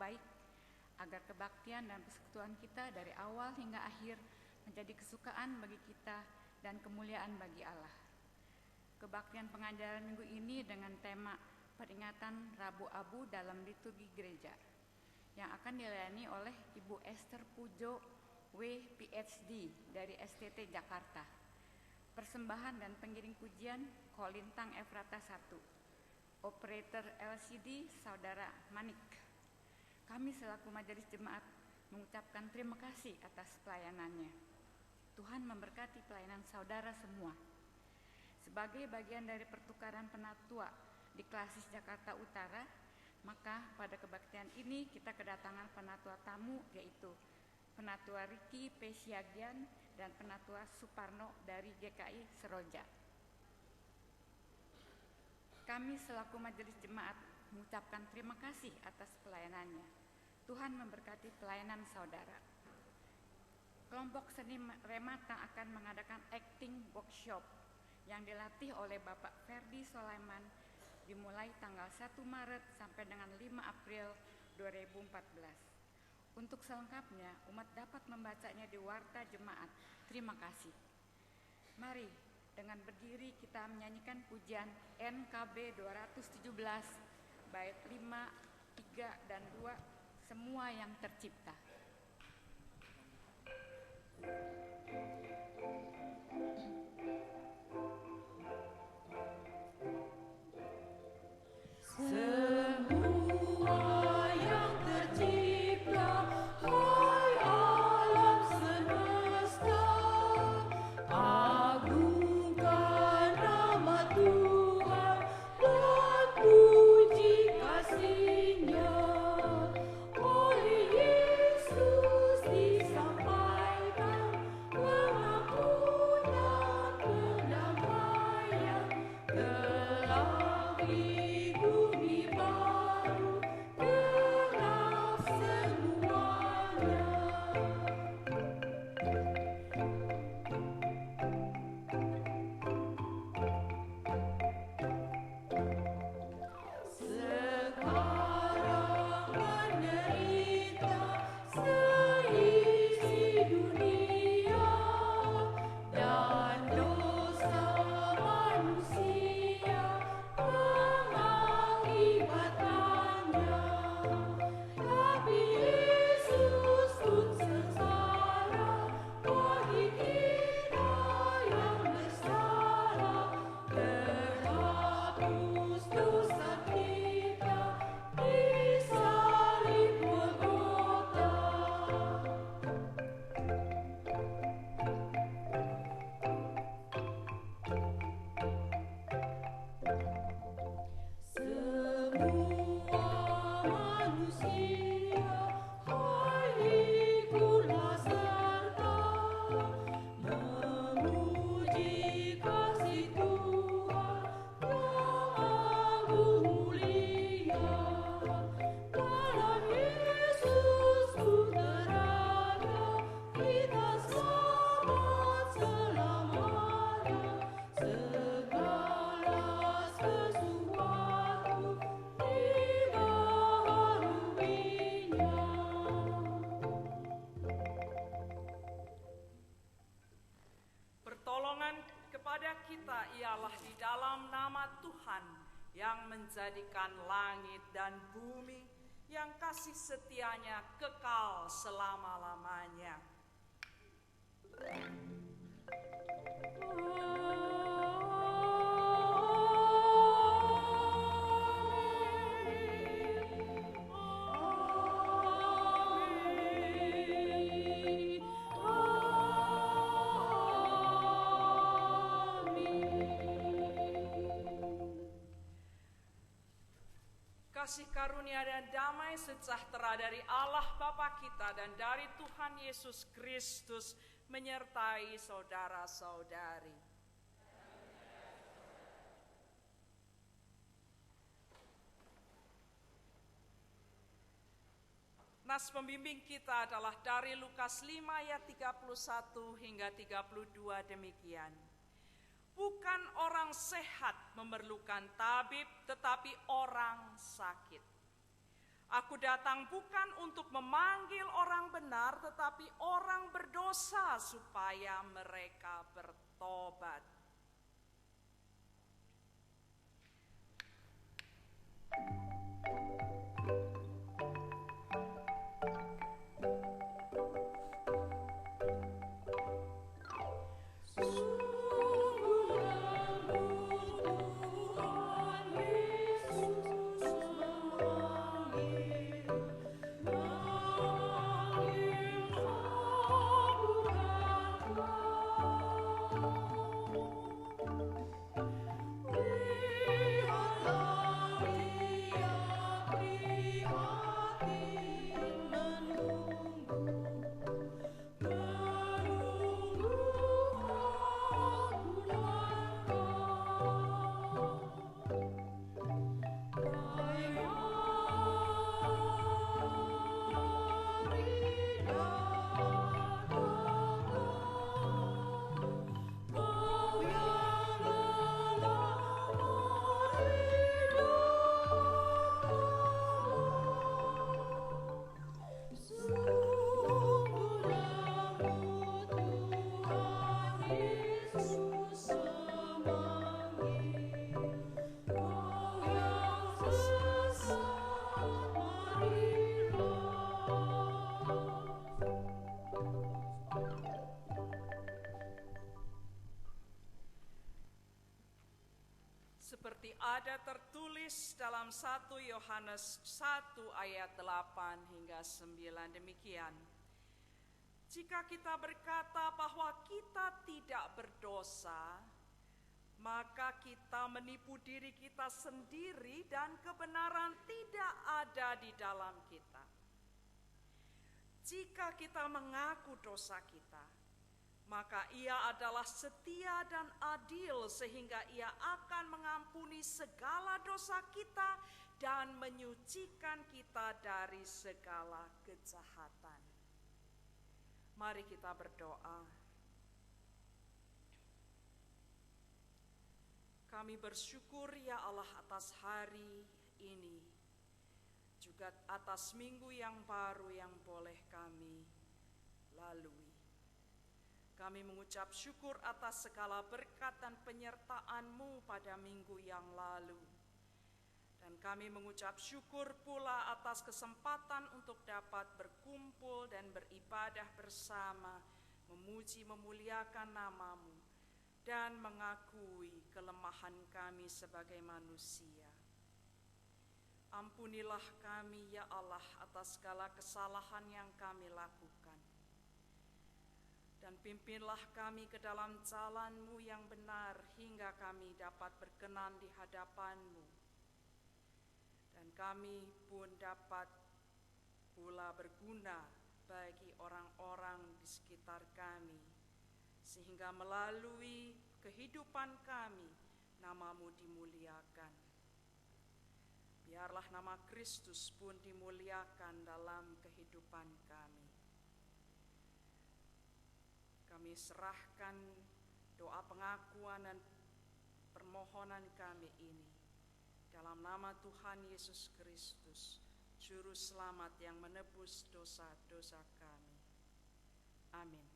baik, agar kebaktian dan persekutuan kita dari awal hingga akhir menjadi kesukaan bagi kita dan kemuliaan bagi Allah. Kebaktian pengajaran minggu ini dengan tema peringatan Rabu Abu dalam liturgi gereja yang akan dilayani oleh Ibu Esther Pujo W. PhD dari STT Jakarta. Persembahan dan pengiring pujian Kolintang Efrata 1. Operator LCD Saudara Manik. Kami selaku majelis jemaat mengucapkan terima kasih atas pelayanannya. Tuhan memberkati pelayanan saudara semua. Sebagai bagian dari pertukaran penatua di Klasis Jakarta Utara, maka pada kebaktian ini kita kedatangan penatua tamu, yaitu Penatua Riki P. Siagian dan Penatua Suparno dari GKI Seroja. Kami selaku majelis jemaat mengucapkan terima kasih atas pelayanannya. Tuhan memberkati pelayanan saudara. Kelompok seni Remata akan mengadakan acting workshop yang dilatih oleh Bapak Ferdi Sulaiman dimulai tanggal 1 Maret sampai dengan 5 April 2014. Untuk selengkapnya, umat dapat membacanya di Warta Jemaat. Terima kasih. Mari dengan berdiri kita menyanyikan pujian NKB 217 bait 5, 3, dan 2, Semua yang Tercipta. Menjadikan langit dan bumi yang kasih setianya kekal selama-lamanya. Kasih karunia dan damai sejahtera dari Allah Bapa kita dan dari Tuhan Yesus Kristus menyertai saudara-saudari. Nas pembimbing kita adalah dari Lukas 5 ayat 31 hingga 32 demikian. Bukan orang sehat memerlukan tabib, tetapi orang sakit. Aku datang bukan untuk memanggil orang benar, tetapi orang berdosa supaya mereka bertobat. Seperti ada tertulis dalam 1 Yohanes 1 ayat 8 hingga 9 demikian. Jika kita berkata bahwa kita tidak berdosa, maka kita menipu diri kita sendiri dan kebenaran tidak ada di dalam kita. Jika kita mengaku dosa kita, maka Ia adalah setia dan adil sehingga Ia akan mengampuni segala dosa kita dan menyucikan kita dari segala kejahatan. Mari kita berdoa. Kami bersyukur ya Allah atas hari ini, juga atas minggu yang baru yang boleh kami lalui. Kami mengucap syukur atas segala berkat dan penyertaan-Mu pada minggu yang lalu. Dan kami mengucap syukur pula atas kesempatan untuk dapat berkumpul dan beribadah bersama, memuji memuliakan nama-Mu, dan mengakui kelemahan kami sebagai manusia. Ampunilah kami ya Allah atas segala kesalahan yang kami lakukan. Dan pimpinlah kami ke dalam jalan-Mu yang benar hingga kami dapat berkenan di hadapan-Mu. Dan kami pun dapat pula berguna bagi orang-orang di sekitar kami, sehingga melalui kehidupan kami nama-Mu dimuliakan. Biarlah nama Kristus pun dimuliakan dalam kehidupan kami. Kami serahkan doa pengakuan dan permohonan kami ini dalam nama Tuhan Yesus Kristus, Juru Selamat yang menebus dosa-dosa kami. Amin.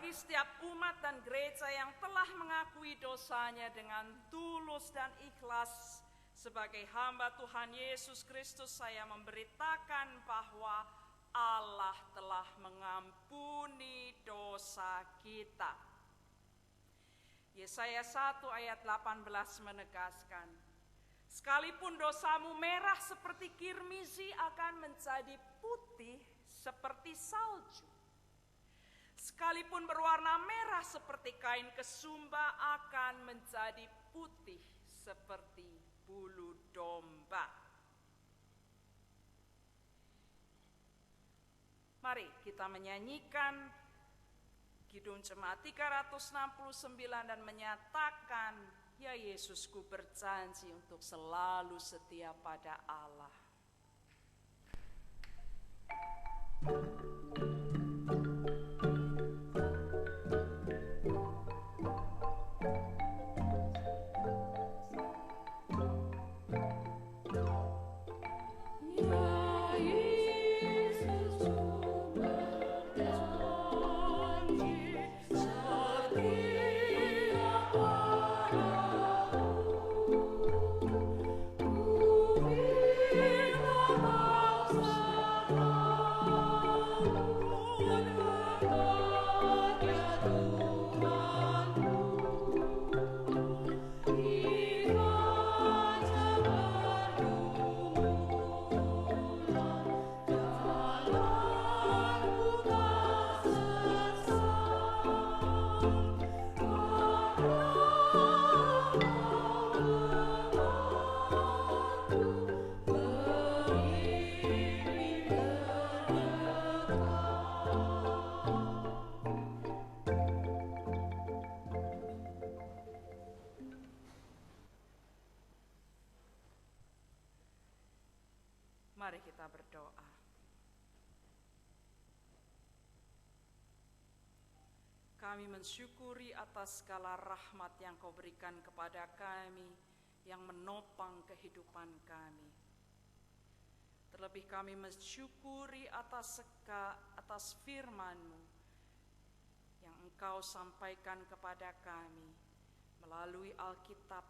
bagi setiap umat dan gereja yang telah mengakui dosanya dengan tulus dan ikhlas, sebagai hamba Tuhan Yesus Kristus, saya memberitakan bahwa Allah telah mengampuni dosa kita. Yesaya 1 ayat 18 menegaskan, sekalipun dosamu merah seperti kirmizi akan menjadi putih seperti salju. Sekalipun berwarna merah seperti kain kesumba akan menjadi putih seperti bulu domba. Mari kita menyanyikan Kidung Jemaat 369 dan menyatakan, ya Yesusku berjanji untuk selalu setia pada Allah. Mari kita berdoa. Kami mensyukuri atas segala rahmat yang Kau berikan kepada kami, yang menopang kehidupan kami. Terlebih kami mensyukuri atas firman-Mu yang Engkau sampaikan kepada kami melalui Alkitab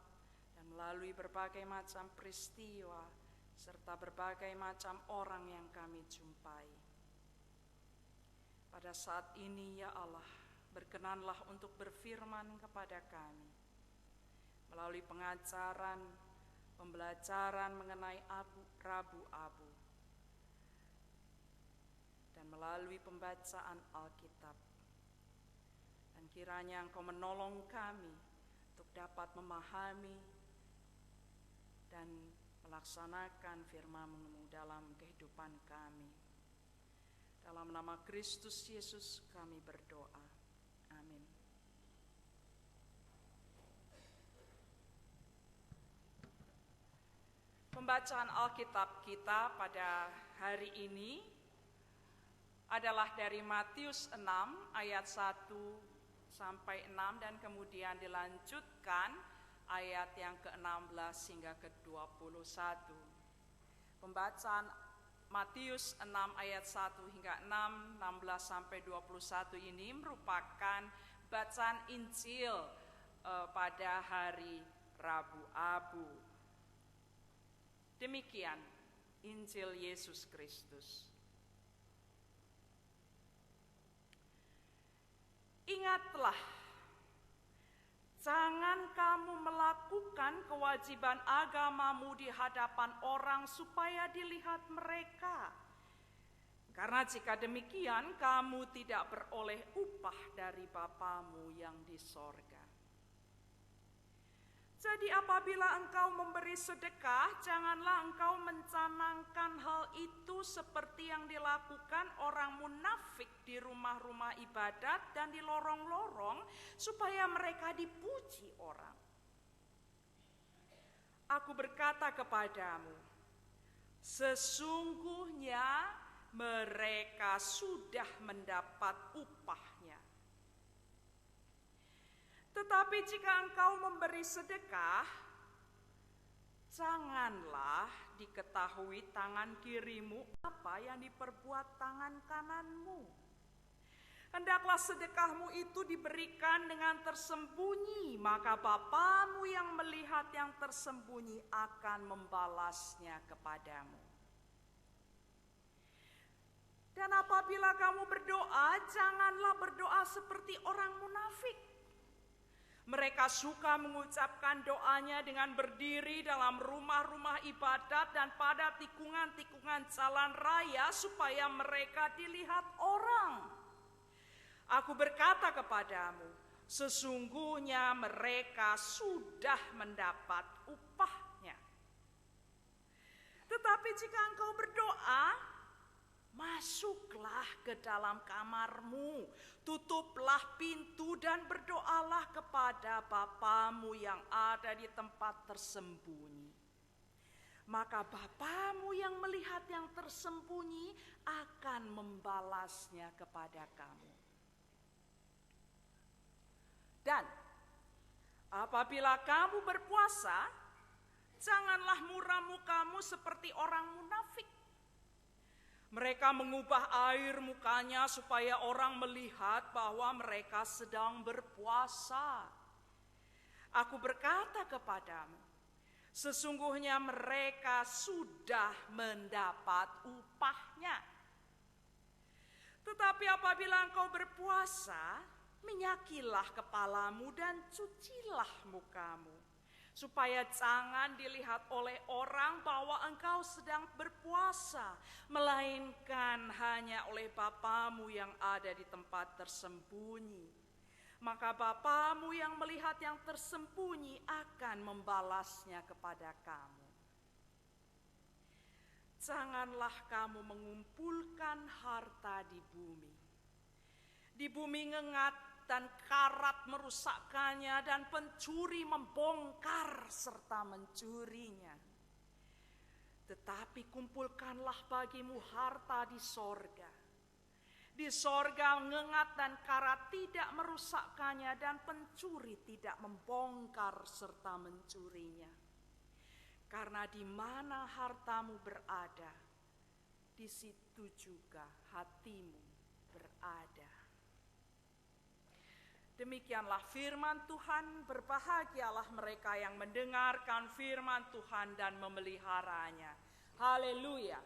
dan melalui berbagai macam peristiwa serta berbagai macam orang yang kami jumpai. Pada saat ini ya Allah, berkenanlah untuk berfirman kepada kami melalui pengajaran, pembelajaran mengenai Rabu-Abu, dan melalui pembacaan Alkitab. Dan kiranya Engkau menolong kami untuk dapat memahami dan melaksanakan firman-Mu dalam kehidupan kami. Dalam nama Kristus Yesus kami berdoa. Amin. Pembacaan Alkitab kita pada hari ini adalah dari Matius 6 ayat 1 sampai 6 dan kemudian dilanjutkan ayat yang ke-16 hingga ke-21. Pembacaan Matius 6 ayat 1 hingga 6, 16 sampai 21 ini merupakan bacaan Injil pada hari Rabu-Abu. Demikian Injil Yesus Kristus. Ingatlah, jangan kamu melakukan kewajiban agamamu di hadapan orang supaya dilihat mereka. Karena jika demikian, kamu tidak beroleh upah dari Bapamu yang di sorga. Jadi apabila engkau memberi sedekah, janganlah engkau mencanangkan hal itu seperti yang dilakukan orang munafik di rumah-rumah ibadat dan di lorong-lorong, supaya mereka dipuji orang. Aku berkata kepadamu, sesungguhnya mereka sudah mendapat upahnya. Tetapi jika engkau memberi sedekah, janganlah diketahui tangan kirimu apa yang diperbuat tangan kananmu. Hendaklah sedekahmu itu diberikan dengan tersembunyi, maka Bapamu yang melihat yang tersembunyi akan membalasnya kepadamu. Dan apabila kamu berdoa, janganlah berdoa seperti orang munafik. Mereka suka mengucapkan doanya dengan berdiri dalam rumah-rumah ibadat dan pada tikungan-tikungan jalan raya supaya mereka dilihat orang. Aku berkata kepadamu, sesungguhnya mereka sudah mendapat upahnya. Tetapi jika engkau berdoa, masuklah ke dalam kamarmu, tutuplah pintu dan berdoalah kepada Bapamu yang ada di tempat tersembunyi. Maka Bapamu yang melihat yang tersembunyi akan membalasnya kepada kamu. Dan apabila kamu berpuasa, janganlah muram mukamu seperti orang munafik. Mereka mengubah air mukanya supaya orang melihat bahwa mereka sedang berpuasa. Aku berkata kepadamu, sesungguhnya mereka sudah mendapat upahnya. Tetapi apabila engkau berpuasa, minyakilah kepalamu dan cucilah mukamu, supaya jangan dilihat oleh orang bahwa engkau sedang berpuasa, melainkan hanya oleh Bapamu yang ada di tempat tersembunyi. Maka Bapamu yang melihat yang tersembunyi akan membalasnya kepada kamu. Janganlah kamu mengumpulkan harta di bumi. Di bumi ngengat dan karat merusakkannya dan pencuri membongkar serta mencurinya. Tetapi kumpulkanlah bagimu harta di sorga. Di sorga ngengat dan karat tidak merusakkannya dan pencuri tidak membongkar serta mencurinya. Karena di mana hartamu berada, di situ juga hatimu berada. Demikianlah firman Tuhan, berbahagialah mereka yang mendengarkan firman Tuhan dan memeliharanya. Haleluya.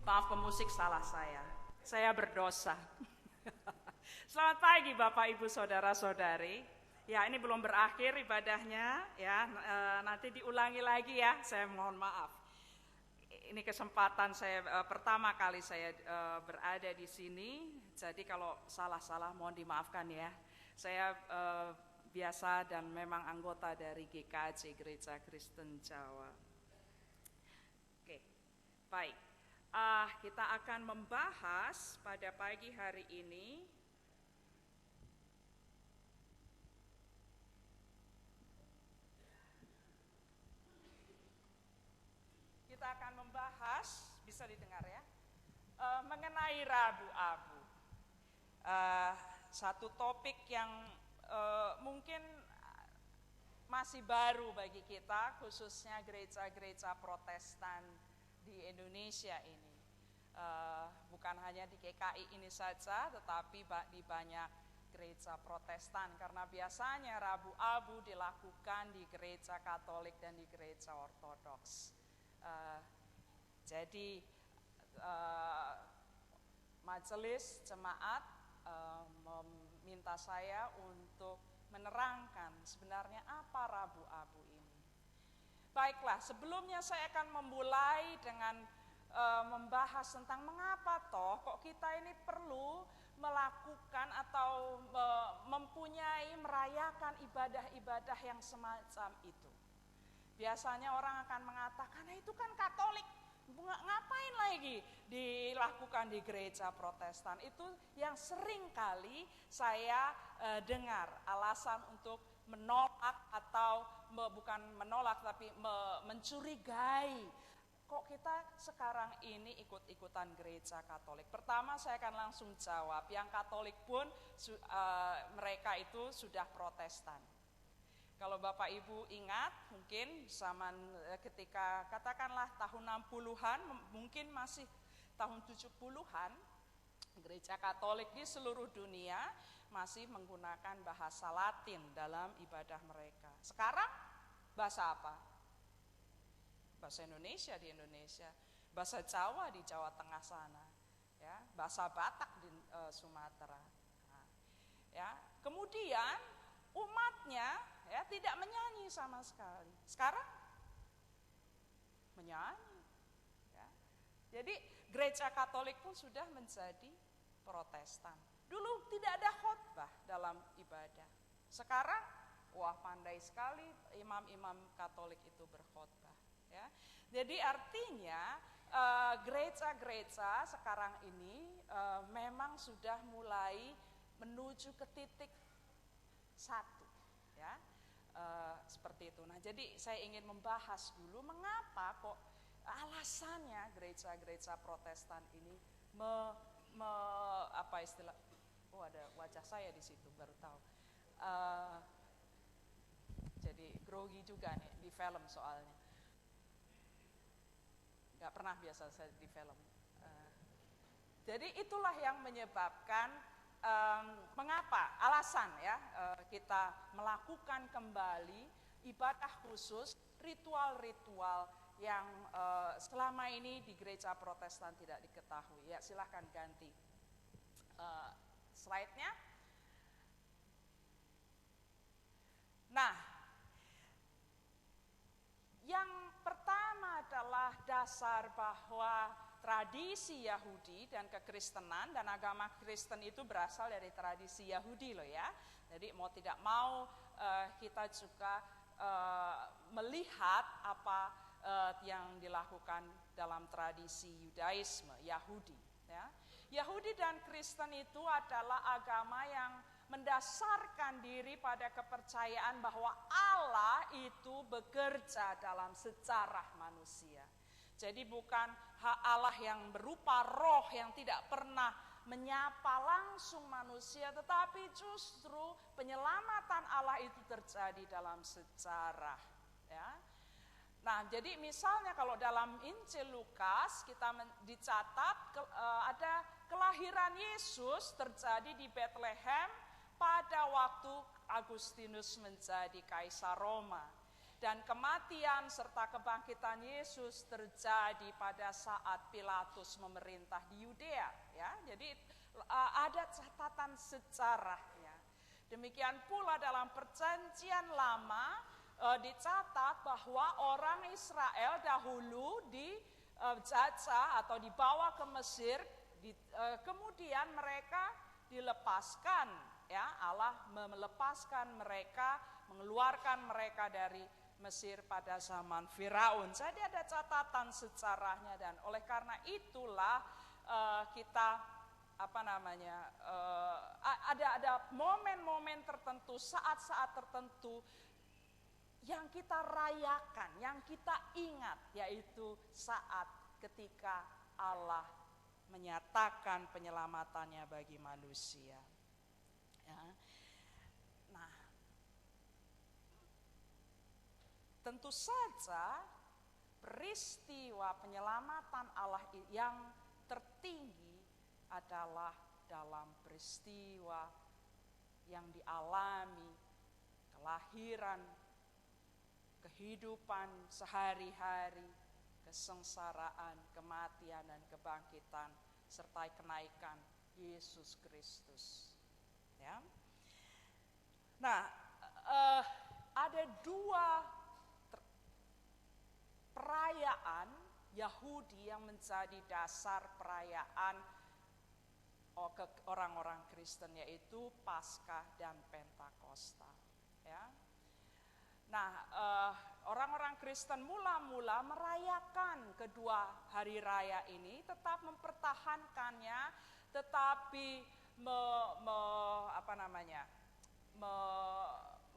Maaf pemusik, salah saya berdosa. Selamat pagi Bapak Ibu Saudara-saudari. Ya, ini belum berakhir ibadahnya ya, nanti diulangi lagi ya, saya mohon maaf. Ini kesempatan saya pertama kali saya berada di sini, jadi kalau salah-salah mohon dimaafkan ya. Saya biasa dan memang anggota dari GKJ Gereja Kristen Jawa. Oke, baik. Kita akan membahas pada pagi hari ini bisa didengar ya, mengenai Rabu-Abu. Satu topik yang mungkin masih baru bagi kita, khususnya gereja-gereja Protestan di Indonesia ini. Bukan hanya di GKI ini saja, tetapi di banyak gereja Protestan, karena biasanya Rabu-Abu dilakukan di gereja Katolik dan di gereja Ortodoks. Jadi majelis jemaat meminta saya untuk menerangkan sebenarnya apa Rabu-Abu ini. Baiklah, sebelumnya saya akan memulai dengan membahas tentang mengapa toh kok kita ini perlu melakukan atau mempunyai merayakan ibadah-ibadah yang semacam itu. Biasanya orang akan mengatakan, nah itu kan Katolik, ngapain lagi dilakukan di gereja Protestan? Itu yang sering kali saya dengar alasan untuk menolak atau bukan menolak tapi mencurigai. Kok kita sekarang ini ikut-ikutan gereja Katolik? Pertama saya akan langsung jawab, yang Katolik pun mereka itu sudah Protestan. Kalau Bapak Ibu ingat, mungkin zaman ketika katakanlah tahun 60-an, mungkin masih tahun 70-an, gereja Katolik di seluruh dunia masih menggunakan bahasa Latin dalam ibadah mereka. Sekarang bahasa apa? Bahasa Indonesia di Indonesia, bahasa Jawa di Jawa Tengah sana, ya, bahasa Batak di Sumatera. Nah, ya, kemudian umatnya ya tidak menyanyi sama sekali. Sekarang menyanyi. Ya. Jadi gereja Katolik pun sudah menjadi Protestan. Dulu tidak ada khotbah dalam ibadah. Sekarang wah pandai sekali imam-imam Katolik itu berkhotbah. Ya. Jadi artinya gereja-gereja sekarang ini memang sudah mulai menuju ke titik satu, ya, seperti itu. Nah, jadi saya ingin membahas dulu mengapa kok alasannya gereja-gereja Protestan ini apa istilah? Oh, ada wajah saya di situ baru tahu. Jadi grogi juga nih di film soalnya. Gak pernah biasa saya di film. Jadi itulah yang menyebabkan mengapa alasan ya kita melakukan kembali ibadah khusus, ritual-ritual yang selama ini di gereja Protestan tidak diketahui. Ya, silahkan ganti slide-nya. Nah, yang pertama adalah dasar bahwa tradisi Yahudi dan kekristenan dan agama Kristen itu berasal dari tradisi Yahudi loh ya. Jadi mau tidak mau kita juga melihat apa yang dilakukan dalam tradisi Yudaisme, Yahudi. Ya. Yahudi dan Kristen itu adalah agama yang mendasarkan diri pada kepercayaan bahwa Allah itu bekerja dalam sejarah manusia. Jadi bukan Allah yang berupa roh yang tidak pernah menyapa langsung manusia, tetapi justru penyelamatan Allah itu terjadi dalam sejarah. Ya. Nah, jadi misalnya kalau dalam Injil Lukas kita dicatat ada kelahiran Yesus terjadi di Bethlehem pada waktu Agustinus menjadi kaisar Roma. Dan kematian serta kebangkitan Yesus terjadi pada saat Pilatus memerintah di Yudea. Ya, jadi ada catatan sejarahnya. Demikian pula dalam Perjanjian Lama dicatat bahwa orang Israel dahulu dijajah atau dibawa ke Mesir, kemudian mereka dilepaskan. Ya, Allah melepaskan mereka, mengeluarkan mereka dari Mesir pada zaman Firaun. Jadi ada catatan sejarahnya dan oleh karena itulah kita ada momen-momen tertentu, saat-saat tertentu yang kita rayakan, yang kita ingat, yaitu saat ketika Allah menyatakan penyelamatannya bagi manusia. Ya. Nah, tentu saja peristiwa penyelamatan Allah yang tertinggi adalah dalam peristiwa yang dialami kelahiran, kehidupan sehari-hari, kesengsaraan, kematian dan kebangkitan serta kenaikan Yesus Kristus. Ya. Nah, ada dua perayaan Yahudi yang menjadi dasar perayaan orang-orang Kristen, yaitu Paskah dan Pentakosta. Ya. Nah, orang-orang Kristen mula-mula merayakan kedua hari raya ini, tetap mempertahankannya, tetapi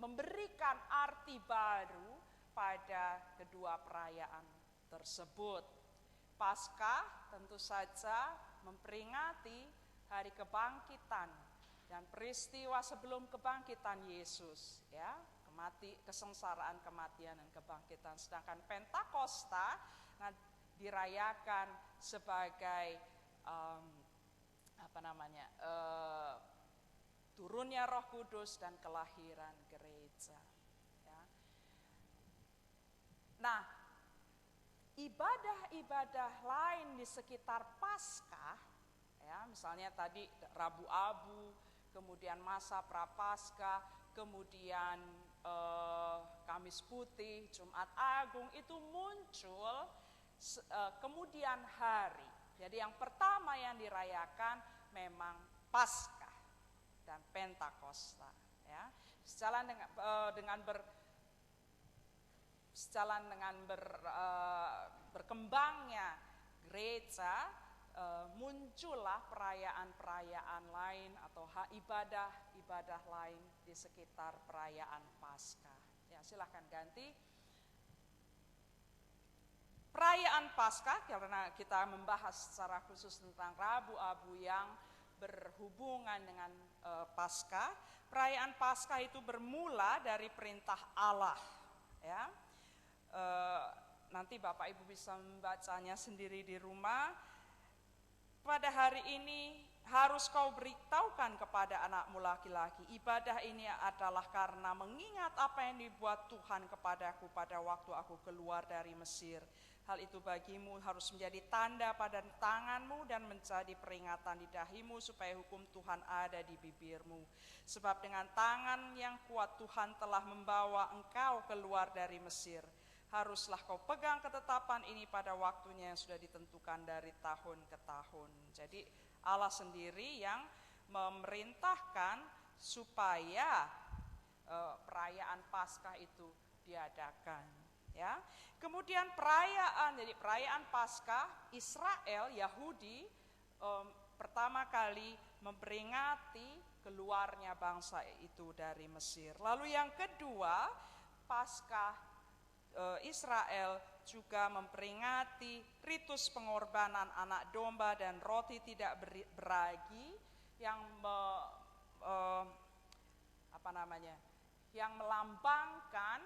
memberikan arti baru pada kedua perayaan tersebut. Paskah tentu saja memperingati hari kebangkitan dan peristiwa sebelum kebangkitan Yesus, ya, kesengsaraan, kematian, dan kebangkitan. Sedangkan Pentakosta dirayakan sebagai turunnya Roh Kudus dan kelahiran gereja. Ya. Nah, ibadah-ibadah lain di sekitar Paskah, ya, misalnya tadi Rabu Abu, kemudian masa Prapaskah, kemudian Kamis Putih, Jumat Agung, itu muncul kemudian hari. Jadi yang pertama yang dirayakan memang Paskah dan Pentakosta, ya. Sejalan dengan berkembangnya gereja, muncullah perayaan-perayaan lain atau ibadah-ibadah lain di sekitar perayaan Paskah. Ya, silakan ganti. Perayaan Paskah, karena kita membahas secara khusus tentang Rabu Abu yang berhubungan dengan Paskah. Perayaan Paskah itu bermula dari perintah Allah, ya. Nanti Bapak Ibu bisa membacanya sendiri di rumah. Pada hari ini harus kau beritahukan kepada anakmu laki-laki, ibadah ini adalah karena mengingat apa yang dibuat Tuhan kepadaku pada waktu aku keluar dari Mesir. Hal itu bagimu harus menjadi tanda pada tanganmu dan menjadi peringatan di dahimu supaya hukum Tuhan ada di bibirmu. Sebab dengan tangan yang kuat Tuhan telah membawa engkau keluar dari Mesir. Haruslah kau pegang ketetapan ini pada waktunya yang sudah ditentukan dari tahun ke tahun. Jadi Allah sendiri yang memerintahkan supaya perayaan Paskah itu diadakan, ya. Kemudian perayaan Paskah Israel, Yahudi, pertama kali memperingati keluarnya bangsa itu dari Mesir. Lalu yang kedua, Paskah Israel juga memperingati ritus pengorbanan anak domba dan roti tidak beragi yang yang melambangkan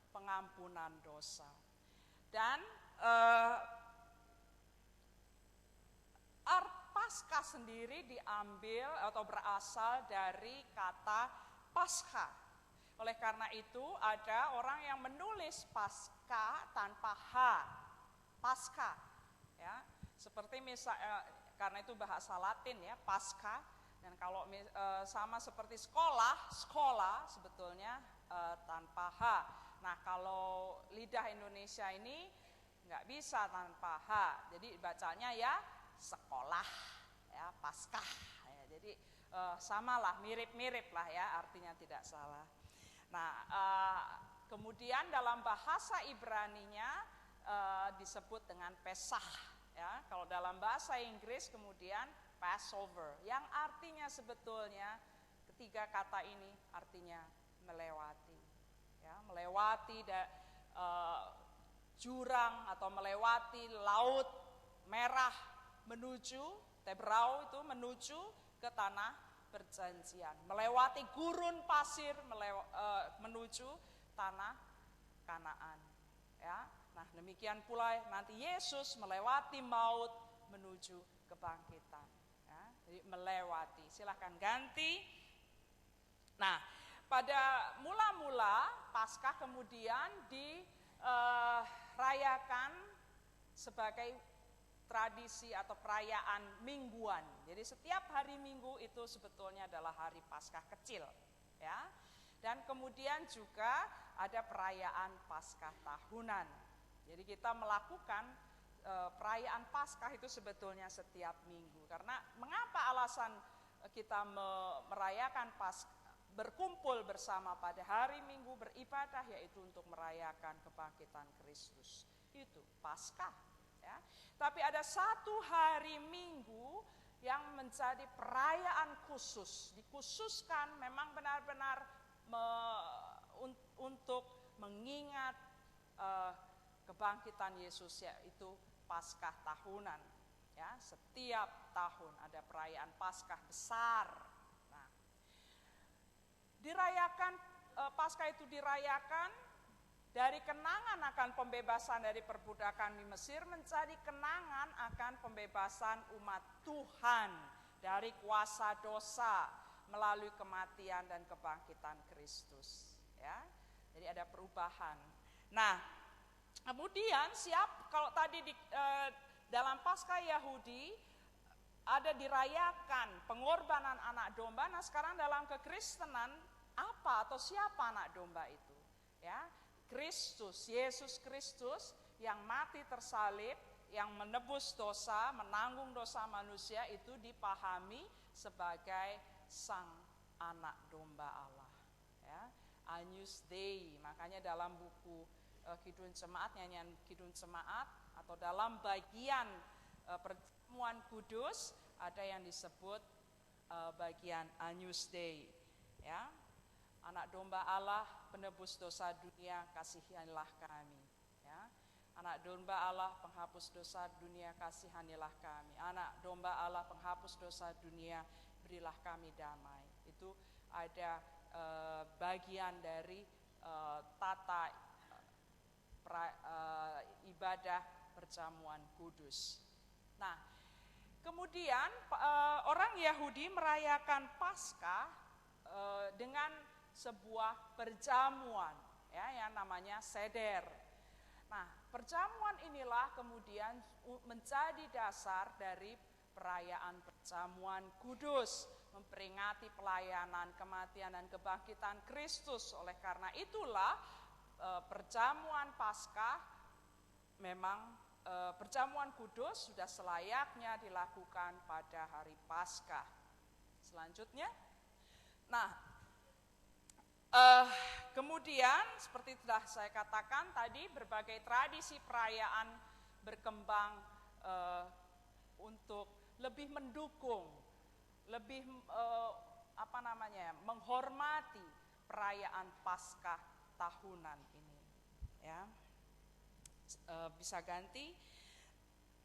pengampunan dosa. Dan Paskah sendiri diambil atau berasal dari kata Paskah. Oleh karena itu ada orang yang menulis Paskah tanpa H, Paskah, ya. Seperti misalnya, karena itu bahasa Latin, ya, Paskah. Dan kalau sama seperti sekolah sebetulnya tanpa H. Nah, kalau lidah Indonesia ini nggak bisa tanpa H, jadi bacanya ya sekolah, ya, Paskah. Ya, jadi samalah, mirip-mirip lah, ya, artinya tidak salah. Nah, kemudian dalam bahasa Ibraninya disebut dengan Pesach, ya. Kalau dalam bahasa Inggris kemudian Passover, yang artinya sebetulnya ketiga kata ini artinya melewati, ya, melewati jurang atau melewati laut merah menuju Tebrau, itu menuju ke tanah perjanjian, melewati gurun pasir menuju tanah Kanaan, ya. Nah, demikian pula nanti Yesus melewati maut menuju kebangkitan, ya. Jadi melewati. Silakan ganti. Nah, pada mula-mula Paskah kemudian dirayakan sebagai tradisi atau perayaan mingguan. Jadi setiap hari Minggu itu sebetulnya adalah hari Paskah kecil, ya. Dan kemudian juga ada perayaan Paskah tahunan. Jadi kita melakukan perayaan Paskah itu sebetulnya setiap minggu. Karena mengapa alasan kita merayakan berkumpul bersama pada hari Minggu beribadah, yaitu untuk merayakan kebangkitan Kristus. Itu Paskah, ya. Tapi ada satu hari Minggu yang menjadi perayaan khusus, dikhususkan memang benar-benar untuk mengingat kebangkitan Yesus, yaitu Paskah tahunan. Ya, setiap tahun ada perayaan Paskah besar. Nah, Paskah itu dirayakan dari kenangan akan pembebasan dari perbudakan di Mesir menjadi kenangan akan pembebasan umat Tuhan dari kuasa dosa melalui kematian dan kebangkitan Kristus. Ya, jadi ada perubahan. Nah, kemudian kalau tadi dalam Paskah Yahudi ada dirayakan pengorbanan anak domba. Nah, sekarang dalam kekristenan apa atau siapa anak domba itu? Ya, Kristus, Yesus Kristus yang mati tersalib, yang menebus dosa, menanggung dosa manusia, itu dipahami sebagai sang anak domba Allah. Ya, Agnus Dei. Makanya dalam buku Kidung Jemaat, nyanyian Kidung Jemaat, atau dalam bagian perjamuan kudus ada yang disebut bagian Agnus Dei, ya. Anak domba Allah penebus dosa dunia, kasihanilah kami, ya. Anak domba Allah penghapus dosa dunia, kasihanilah kami. Anak domba Allah penghapus dosa dunia, berilah kami damai. Itu ada bagian dari tata ibadah perjamuan kudus. Nah, kemudian orang Yahudi merayakan Paskah dengan sebuah perjamuan, ya, yang namanya seder. Nah, perjamuan inilah kemudian menjadi dasar dari perayaan perjamuan kudus, memperingati pelayanan, kematian dan kebangkitan Kristus. Oleh karena itulah perjamuan Paskah memang perjamuan kudus sudah selayaknya dilakukan pada hari Paskah. Selanjutnya, nah, kemudian seperti sudah saya katakan tadi, berbagai tradisi perayaan berkembang untuk lebih mendukung, lebih menghormati perayaan Paskah tahunan ini, ya. Bisa ganti.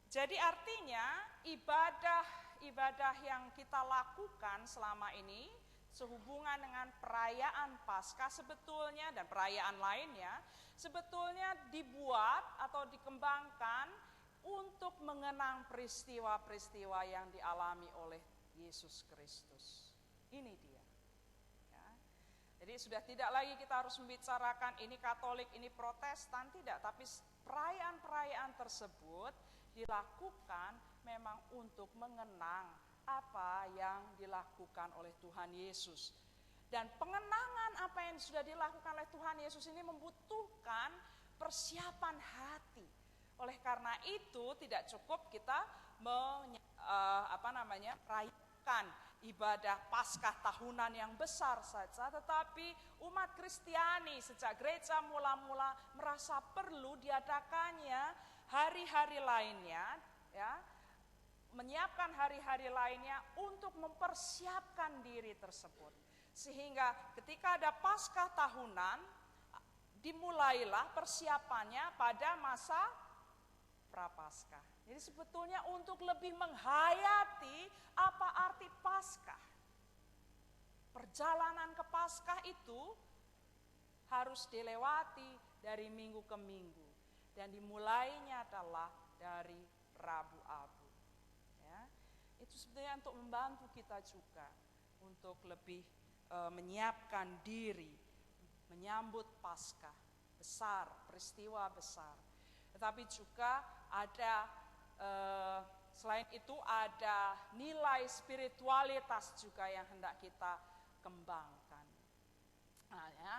Jadi artinya ibadah yang kita lakukan selama ini sehubungan dengan perayaan Paskah sebetulnya dan perayaan lainnya sebetulnya dibuat atau dikembangkan untuk mengenang peristiwa-peristiwa yang dialami oleh Yesus Kristus. Ini dia. Ya. Jadi sudah tidak lagi kita harus membicarakan ini Katolik, ini Protestan, tidak. Tapi perayaan-perayaan tersebut dilakukan memang untuk mengenang apa yang dilakukan oleh Tuhan Yesus. Dan pengenangan apa yang sudah dilakukan oleh Tuhan Yesus ini membutuhkan persiapan hati. Oleh karena itu tidak cukup kita merayakan ibadah Paskah tahunan yang besar saja, tetapi umat Kristiani sejak gereja mula-mula merasa perlu diadakannya hari-hari lainnya, ya, menyiapkan hari-hari lainnya untuk mempersiapkan diri tersebut. Sehingga ketika ada Paskah tahunan, dimulailah persiapannya pada masa Prapaskah. Jadi sebetulnya untuk lebih menghayati apa arti Paskah. Perjalanan ke Paskah itu harus dilewati dari minggu ke minggu. Dan dimulainya adalah dari Rabu Abu. Ya, itu sebetulnya untuk membantu kita juga untuk lebih menyiapkan diri, menyambut Paskah besar, peristiwa besar. Tetapi juga ada selain itu ada nilai spiritualitas juga yang hendak kita kembangkan. Nah, ya,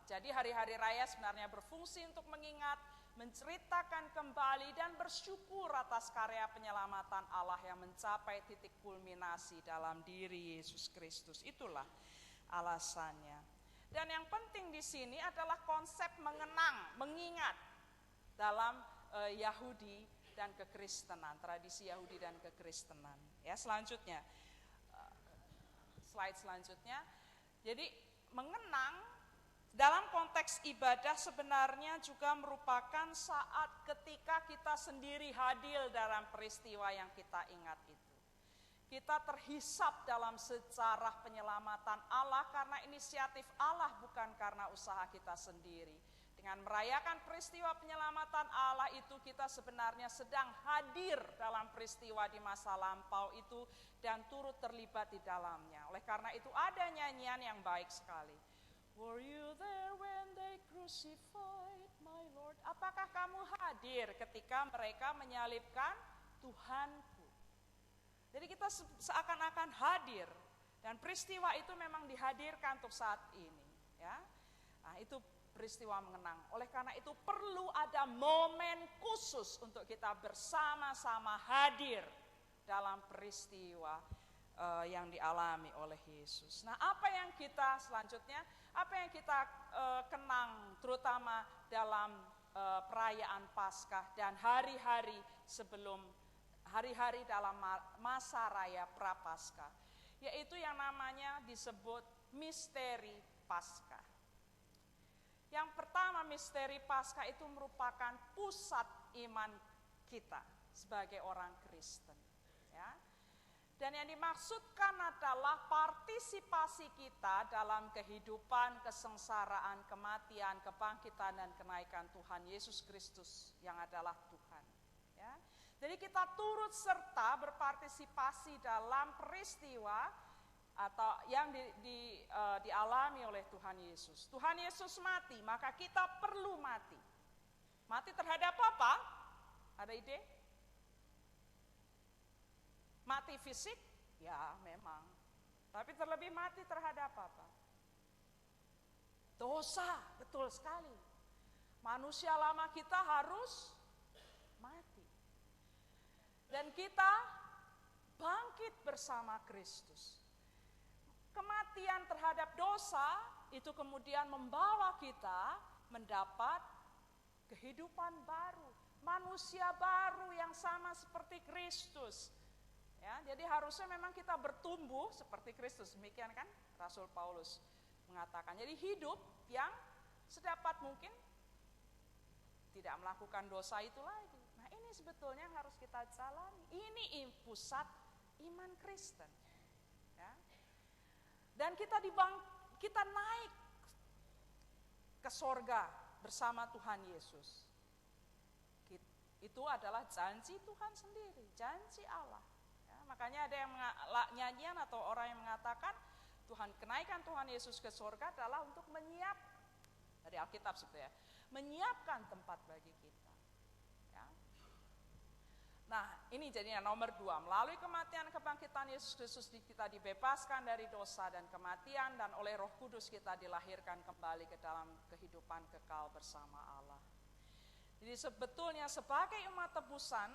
jadi hari-hari raya sebenarnya berfungsi untuk mengingat, menceritakan kembali dan bersyukur atas karya penyelamatan Allah yang mencapai titik kulminasi dalam diri Yesus Kristus. Itulah alasannya. Dan yang penting di sini adalah konsep mengenang, mengingat dalam Yahudi dan kekristenan, tradisi Yahudi dan kekristenan. Ya, selanjutnya, slide selanjutnya. Jadi mengenang dalam konteks ibadah sebenarnya juga merupakan saat ketika kita sendiri hadir dalam peristiwa yang kita ingat itu. Kita terhisap dalam sejarah penyelamatan Allah karena inisiatif Allah, bukan karena usaha kita sendiri. Dengan merayakan peristiwa penyelamatan Allah itu, kita sebenarnya sedang hadir dalam peristiwa di masa lampau itu dan turut terlibat di dalamnya. Oleh karena itu ada nyanyian yang baik sekali. Were you there when they crucified my Lord? Apakah kamu hadir ketika mereka menyalibkan Tuhanku? Jadi kita seakan-akan hadir, dan peristiwa itu memang dihadirkan untuk saat ini. Ya, nah, itu peristiwa mengenang. Oleh karena itu perlu ada momen khusus untuk kita bersama-sama hadir dalam peristiwa yang dialami oleh Yesus. Nah, apa yang kita selanjutnya, apa yang kita kenang terutama dalam perayaan Paskah dan hari-hari sebelum, hari-hari dalam masa raya Prapaskah, yaitu yang namanya disebut misteri Paskah. Yang pertama, misteri Paskah itu merupakan pusat iman kita sebagai orang Kristen. Ya. Dan yang dimaksudkan adalah partisipasi kita dalam kehidupan, kesengsaraan, kematian, kebangkitan, dan kenaikan Tuhan Yesus Kristus yang adalah Tuhan. Ya. Jadi kita turut serta berpartisipasi dalam peristiwa atau yang dialami oleh Tuhan Yesus. Tuhan Yesus mati, maka kita perlu mati. Mati terhadap apa? Ada ide? Mati fisik? Ya, memang. Tapi terlebih mati terhadap apa? Dosa, betul sekali. Manusia lama kita harus mati. Dan kita bangkit bersama Kristus. Kematian terhadap dosa itu kemudian membawa kita mendapat kehidupan baru, manusia baru yang sama seperti Kristus. Ya, jadi harusnya memang kita bertumbuh seperti Kristus, demikian kan Rasul Paulus mengatakan. Jadi hidup yang sedapat mungkin tidak melakukan dosa itu lagi. Nah, ini sebetulnya yang harus kita jalani. Ini pusat iman Kristen. Ya. Dan kita naik ke sorga bersama Tuhan Yesus. Itu adalah janji Tuhan sendiri, janji Allah. Ya, makanya ada yang nyanyian atau orang yang mengatakan kenaikan Tuhan Yesus ke sorga adalah untuk dari Alkitab sebetulnya, menyiapkan tempat bagi kita. Ya. Nah, ini jadinya nomor 2. Melalui kematian kebangkitan Yesus Kristus kita dibebaskan dari dosa dan kematian, dan oleh Roh Kudus kita dilahirkan kembali ke dalam kehidupan kekal bersama Allah. Jadi sebetulnya sebagai umat tebusan,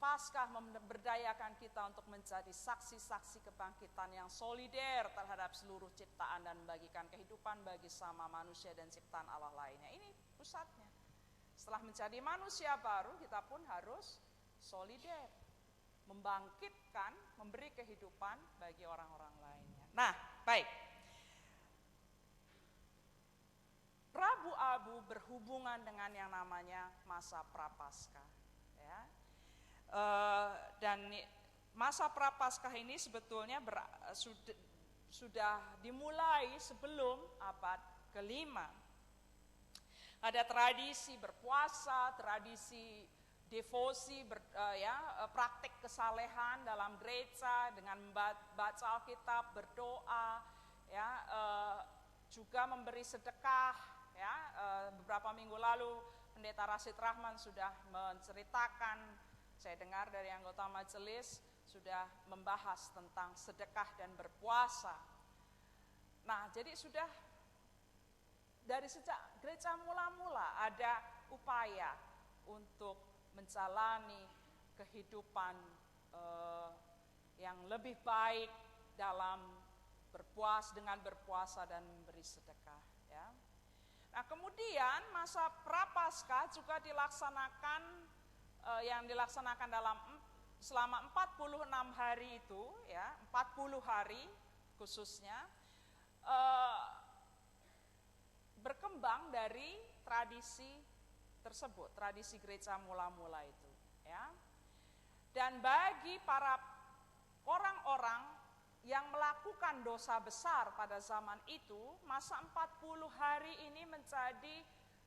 Paskah memberdayakan kita untuk menjadi saksi-saksi kebangkitan yang solider terhadap seluruh ciptaan dan membagikan kehidupan bagi sama manusia dan ciptaan Allah lainnya. Ini pusatnya. Setelah menjadi manusia baru, kita pun harus solider, membangkitkan, memberi kehidupan bagi orang-orang lainnya. Nah, baik. Rabu Abu berhubungan dengan yang namanya masa Prapaskah. Ya. Dan masa Prapaskah ini sebetulnya sudah dimulai sebelum abad ke-5. Ada tradisi berpuasa, tradisi devosi, praktik kesalehan dalam gereja dengan membaca Alkitab, berdoa, ya, juga memberi sedekah. Ya, beberapa minggu lalu Pendeta Rashid Rahman sudah menceritakan, saya dengar dari anggota majelis sudah membahas tentang sedekah dan berpuasa. Nah, jadi sudah dari sejak gereja mula-mula ada upaya untuk menjalani kehidupan yang lebih baik dalam berpuasa dan memberi sedekah, ya. Nah, kemudian masa Prapaskah juga dilaksanakan yang dilaksanakan selama 46 hari itu, ya, 40 hari khususnya berkembang dari tradisi tersebut, tradisi gereja mula-mula itu, ya. Dan bagi para orang-orang yang melakukan dosa besar pada zaman itu, masa 40 hari ini menjadi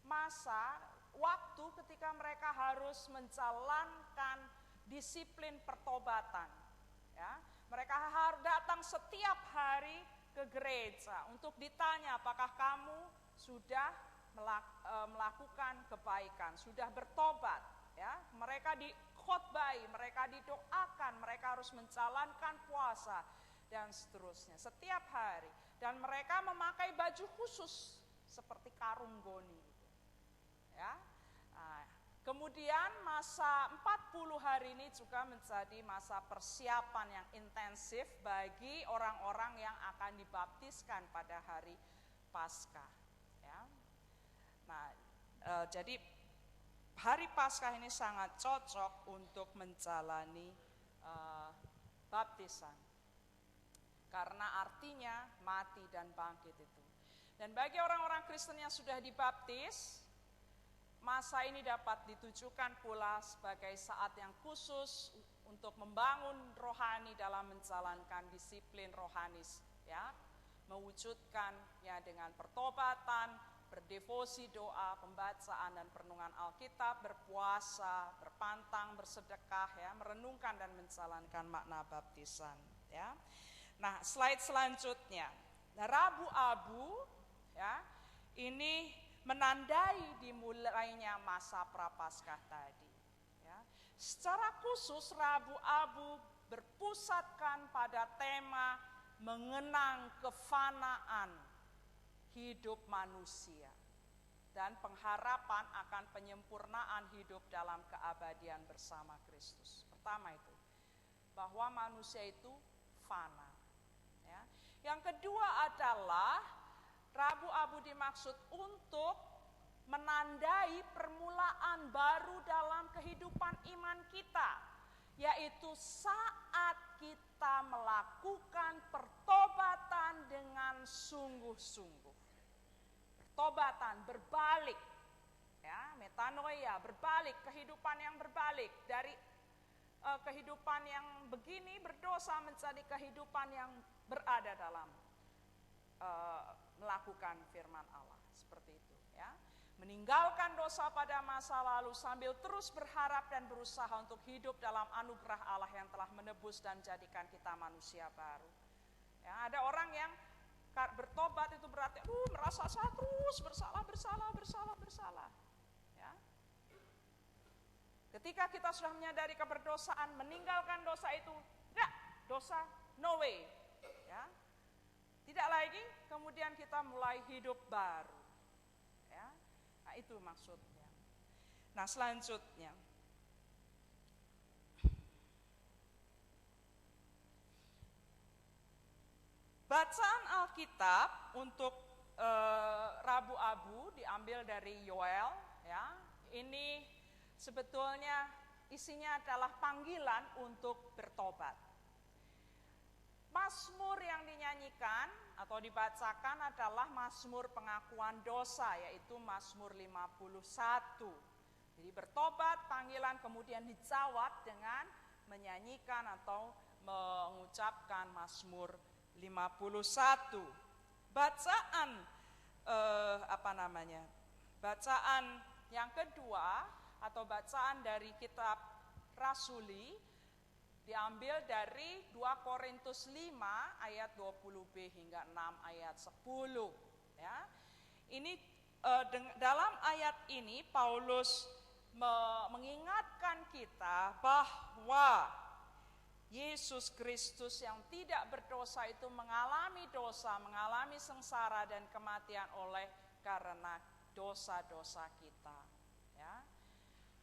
masa waktu ketika mereka harus menjalankan disiplin pertobatan, ya. Mereka harus datang setiap hari ke gereja untuk ditanya apakah kamu sudah melakukan kebaikan, sudah bertobat, ya. Mereka dikhotbahi, mereka didoakan, mereka harus menjalankan puasa dan seterusnya setiap hari, dan mereka memakai baju khusus seperti karung goni, ya. Nah, kemudian masa 40 hari ini juga menjadi masa persiapan yang intensif bagi orang-orang yang akan dibaptiskan pada hari Paskah, ya. Nah, jadi hari Paskah ini sangat cocok untuk menjalani baptisan, karena artinya mati dan bangkit itu. Dan bagi orang-orang Kristen yang sudah dibaptis, masa ini dapat ditujukan pula sebagai saat yang khusus untuk membangun rohani dalam menjalankan disiplin rohani, ya, mewujudkannya dengan pertobatan, berdevosi, doa, pembacaan dan perenungan Alkitab, berpuasa, berpantang, bersedekah, ya, merenungkan dan menjalankan makna baptisan, ya. Nah, slide selanjutnya, Rabu Abu, ya, ini menandai dimulainya masa Prapaskah tadi, ya. Secara khusus Rabu Abu berpusatkan pada tema mengenang kefanaan hidup manusia dan pengharapan akan penyempurnaan hidup dalam keabadian bersama Kristus. Pertama itu, bahwa manusia itu fana, ya. Yang kedua adalah Rabu Abu dimaksud untuk menandai permulaan baru dalam kehidupan iman kita, yaitu saat kita melakukan pertobatan dengan sungguh-sungguh. Pertobatan berbalik, ya, metanoia, berbalik, kehidupan yang berbalik dari kehidupan yang begini berdosa menjadi kehidupan yang berada dalam melakukan firman Allah, seperti itu, ya. Meninggalkan dosa pada masa lalu sambil terus berharap dan berusaha untuk hidup dalam anugerah Allah yang telah menebus dan jadikan kita manusia baru. Ya, ada orang yang bertobat itu berarti merasa saya terus bersalah. Ya. Ketika kita sudah menyadari keberdosaan, meninggalkan dosa itu, tidak, dosa no way, ya. Tidak lagi, kemudian kita mulai hidup baru, ya. Nah, itu maksudnya. Nah, selanjutnya, bacaan Alkitab untuk Rabu Abu diambil dari Yoel, ya. Ini sebetulnya isinya adalah panggilan untuk bertobat. Mazmur yang dinyanyikan atau dibacakan adalah Mazmur pengakuan dosa, yaitu Mazmur 51. Jadi bertobat, panggilan, kemudian dijawab dengan menyanyikan atau mengucapkan Mazmur 51. Bacaan bacaan yang kedua atau bacaan dari kitab Rasuli diambil dari 2 Korintus 5 ayat 20b hingga 6 ayat 10, ya. Ini dalam ayat ini Paulus mengingatkan kita bahwa Yesus Kristus yang tidak berdosa itu mengalami dosa, mengalami sengsara dan kematian oleh karena dosa-dosa kita, ya.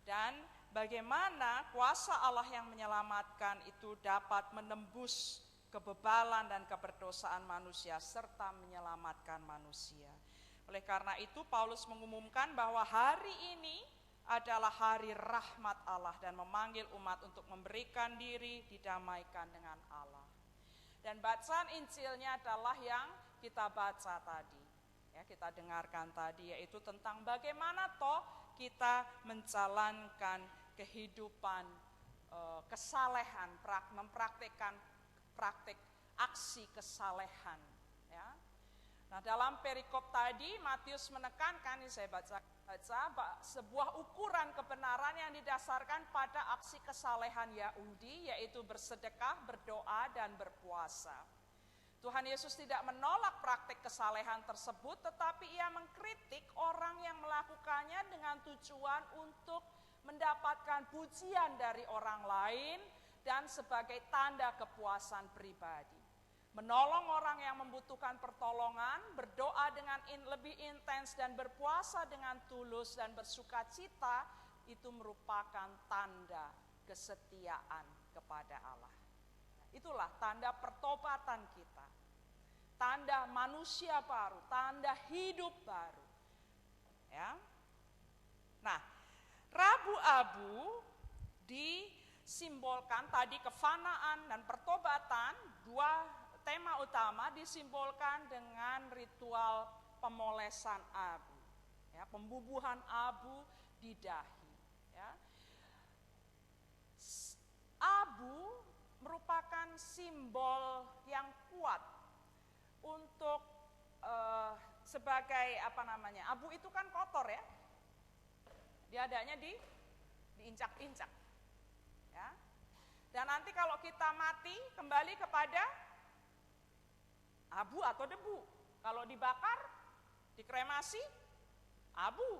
Dan bagaimana kuasa Allah yang menyelamatkan itu dapat menembus kebebalan dan keberdosaan manusia serta menyelamatkan manusia. Oleh karena itu Paulus mengumumkan bahwa hari ini adalah hari rahmat Allah dan memanggil umat untuk memberikan diri didamaikan dengan Allah. Dan bacaan Injilnya adalah yang kita baca tadi, ya, kita dengarkan tadi, yaitu tentang bagaimana toh kita menjalankan kehidupan kesalehan, mempraktikkan praktik aksi kesalehan. Ya. Nah, dalam perikop tadi Matius menekankan, ini saya baca sebuah ukuran kebenaran yang didasarkan pada aksi kesalehan Yahudi, yaitu bersedekah, berdoa, dan berpuasa. Tuhan Yesus tidak menolak praktik kesalehan tersebut, tetapi ia mengkritik orang yang melakukannya dengan tujuan untuk mendapatkan pujian dari orang lain dan sebagai tanda kepuasan pribadi. Menolong orang yang membutuhkan pertolongan, berdoa dengan lebih intens dan berpuasa dengan tulus dan bersukacita, itu merupakan tanda kesetiaan kepada Allah. Itulah tanda pertobatan kita, tanda manusia baru, tanda hidup baru. Ya. Nah, Rabu-Abu disimbolkan tadi kefanaan dan pertobatan, dua tema utama disimbolkan dengan ritual pemolesan abu, ya, pembubuhan abu di dahi. Ya. Abu merupakan simbol yang kuat untuk sebagai abu itu kan kotor ya, dia adanya diinjak-injak. Ya. Dan nanti kalau kita mati kembali kepada abu atau debu. Kalau dibakar, dikremasi, abu.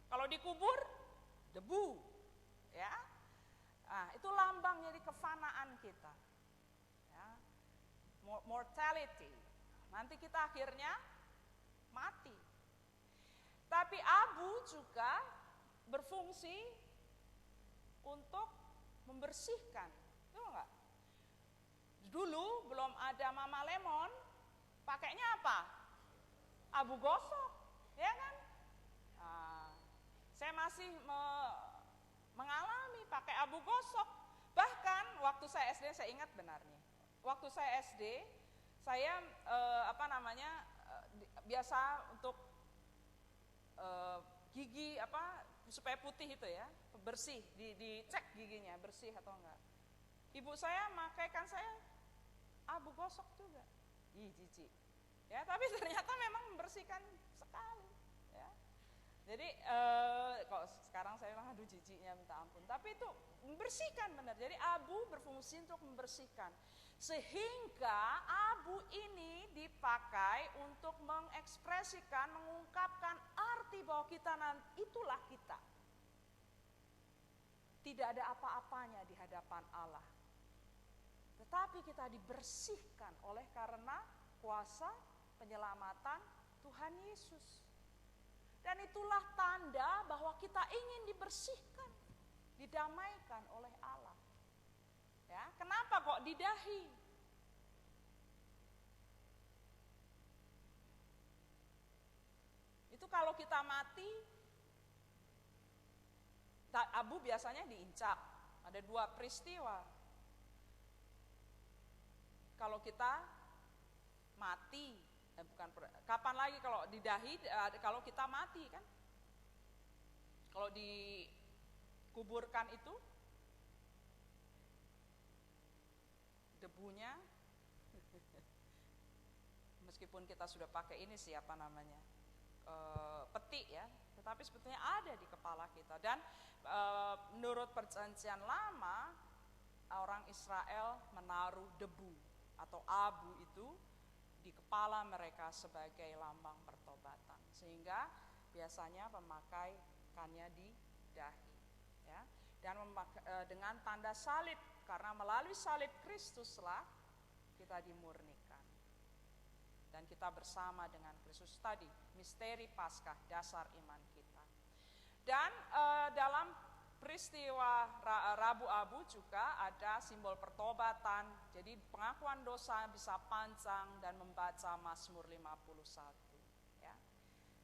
Kalau dikubur, debu. Ya. Nah, itu lambang dari kefanaan kita. Ya. Mortality. Nanti kita akhirnya mati. Tapi abu juga berfungsi untuk membersihkan. Tahu enggak? Dulu belum ada Mama Lemon, pakainya apa? Abu gosok, ya kan? Nah, saya masih mengalami pakai abu gosok. Bahkan waktu saya SD, saya ingat benarnya. Waktu saya SD, saya biasa untuk gigi supaya putih itu ya, bersih, dicek giginya bersih atau enggak. Ibu saya makaikan saya abu gosok juga. Ih, jijik. Ya, tapi ternyata memang membersihkan sekali, ya. Jadi kalau sekarang saya bilang aduh jijiknya minta ampun, tapi itu membersihkan benar. Jadi abu berfungsi untuk membersihkan. Sehingga abu ini dipakai untuk mengekspresikan, mengungkapkan arti bahwa kita itulah kita. Tidak ada apa-apanya di hadapan Allah. Tetapi kita dibersihkan oleh karena kuasa penyelamatan Tuhan Yesus. Dan itulah tanda bahwa kita ingin dibersihkan, didamaikan oleh Allah. Ya, kenapa kok di dahi? Itu kalau kita mati, abu biasanya diinjak. Ada dua peristiwa. Kalau kita mati, kapan lagi kalau di dahi, kalau kita mati kan? Kalau dikuburkan itu, debunya, meskipun kita sudah pakai ini peti ya, tetapi sebetulnya ada di kepala kita. Dan menurut perjanjian lama, orang Israel menaruh debu atau abu itu di kepala mereka sebagai lambang pertobatan, sehingga biasanya pemakaiannya di dahi, ya. Dan dengan tanda salib, karena melalui salib Kristuslah kita dimurnikan dan kita bersama dengan Kristus tadi, misteri Paskah, dasar iman kita. Dan dalam peristiwa Rabu Abu juga ada simbol pertobatan. Jadi pengakuan dosa bisa panjang dan membaca Mazmur 51. Ya.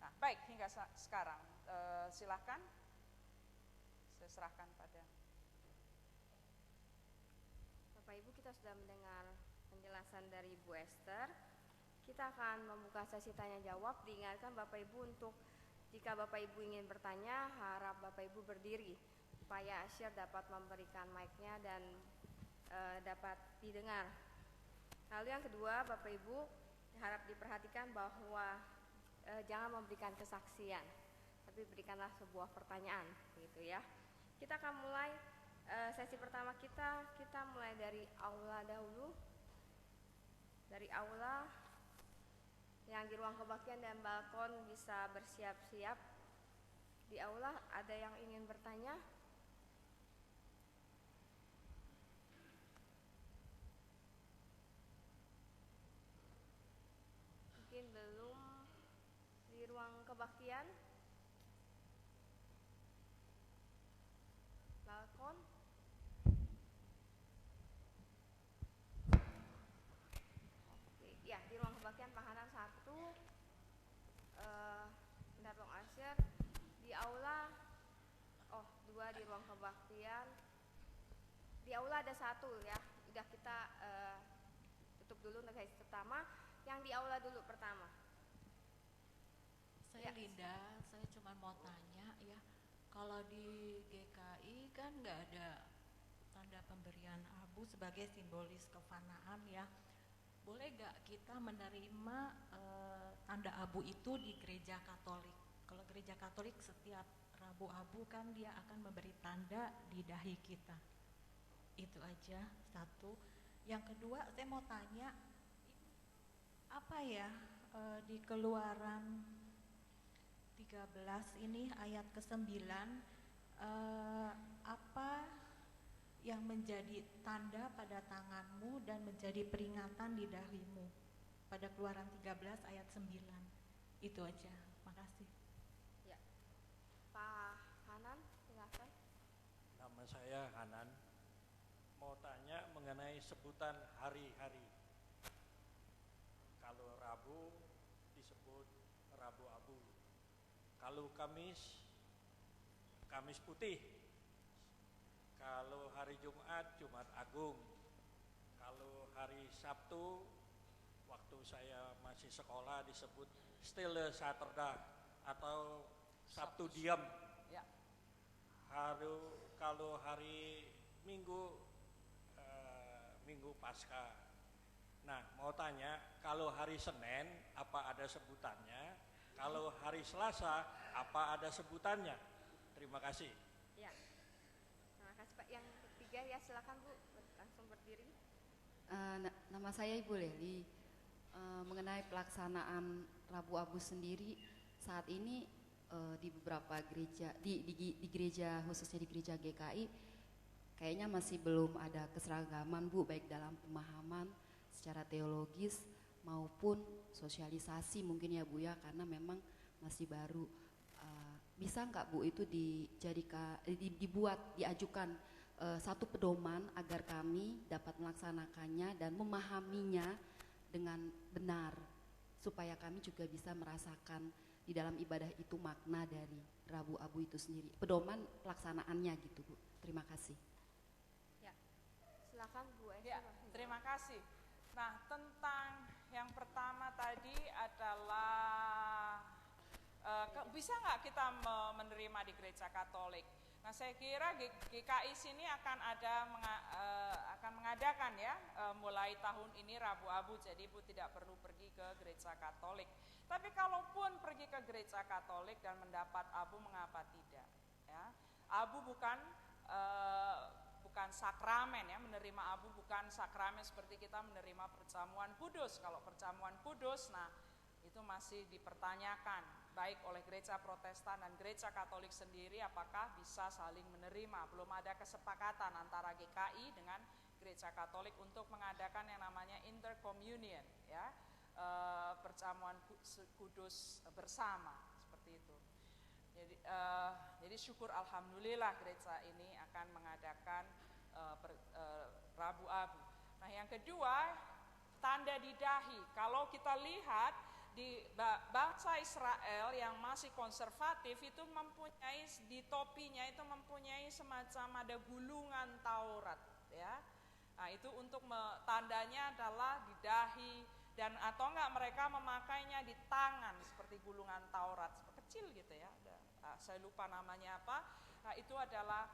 Nah, baik hingga sekarang silahkan saya serahkan pada Bapak Ibu. Kita sudah mendengar penjelasan dari Bu Esther. Kita akan membuka sesi tanya jawab. Diingatkan Bapak Ibu untuk jika Bapak Ibu ingin bertanya, harap Bapak Ibu berdiri supaya Asyir dapat memberikan mic-nya dan dapat didengar. Lalu yang kedua, Bapak Ibu harap diperhatikan bahwa jangan memberikan kesaksian, tapi berikanlah sebuah pertanyaan, gitu ya. Kita akan mulai sesi pertama kita mulai dari aula dahulu. Dari aula yang di ruang kebaktian dan balkon bisa bersiap-siap. Di aula ada yang ingin bertanya? Mungkin belum. Di ruang kebaktian, balkon. Oke, ya, di ruang kebaktian Pak Hanan 1, bentar dong Asyir. Di aula, 2 di ruang kebaktian. Di aula ada 1 ya. Udah kita tutup dulu untuk sesi pertama. Yang di aula dulu pertama. Saya Ya. Linda, saya cuma mau tanya ya, kalau di GKI kan nggak ada tanda pemberian abu sebagai simbolis kefanaan ya, boleh nggak kita menerima tanda abu itu di gereja Katolik? Kalau gereja Katolik setiap Rabu Abu kan dia akan memberi tanda di dahi kita. Itu aja satu. Yang kedua saya mau tanya, apa ya di Keluaran 13 ini ayat ke-9, apa yang menjadi tanda pada tanganmu dan menjadi peringatan di dahimu, pada Keluaran 13 ayat 9. Itu aja, makasih. Ya. Pak Hanan, silakan. Nama saya Hanan. Mau tanya mengenai sebutan hari-hari. Kalau Rabu disebut Rabu Abu. Kalau Kamis, Kamis Putih. Kalau hari Jumat, Jumat Agung. Kalau hari Sabtu, waktu saya masih sekolah disebut Stille Saterdag atau Sabtu Diam. ya. Kalau hari Minggu, Minggu Paskah. Nah, mau tanya, kalau hari Senin apa ada sebutannya? Kalau hari Selasa apa ada sebutannya? Terima kasih. Ya. Terima kasih Pak. Yang ketiga ya, silakan Bu, langsung berdiri. Nama saya Ibu Leli. Mengenai pelaksanaan Rabu Abu sendiri saat ini di beberapa gereja di gereja, khususnya di gereja GKI, kayaknya masih belum ada keseragaman Bu, baik dalam pemahaman secara teologis maupun sosialisasi mungkin ya Bu ya, karena memang masih baru. Bisa nggak Bu itu diajukan satu pedoman agar kami dapat melaksanakannya dan memahaminya dengan benar, supaya kami juga bisa merasakan di dalam ibadah itu makna dari Rabu Abu itu sendiri, pedoman pelaksanaannya gitu Bu. Terima kasih. Ya. Silakan Bu Esther. Ya, terima kasih. Nah, tentang yang pertama tadi adalah bisa nggak kita menerima di gereja Katolik? Nah, saya kira GKI sini akan mengadakan ya mulai tahun ini Rabu Abu, jadi Ibu tidak perlu pergi ke gereja Katolik. Tapi kalaupun pergi ke gereja Katolik dan mendapat abu, mengapa tidak? Ya, abu bukan sakramen ya, menerima abu bukan sakramen seperti kita menerima perjamuan kudus. Kalau perjamuan kudus, nah itu masih dipertanyakan baik oleh gereja Protestan dan gereja Katolik sendiri apakah bisa saling menerima. Belum ada kesepakatan antara GKI dengan gereja Katolik untuk mengadakan yang namanya intercommunion ya, perjamuan kudus bersama seperti itu. Jadi syukur alhamdulillah gereja ini akan mengadakan Rabu Abu. Nah, yang kedua, tanda di dahi. Kalau kita lihat di bangsa Israel yang masih konservatif itu mempunyai di topinya itu mempunyai semacam ada gulungan Taurat, ya. Nah, itu untuk tandanya adalah di dahi, dan atau enggak mereka memakainya di tangan seperti gulungan Taurat kecil gitu ya. Saya lupa namanya apa. Nah, itu adalah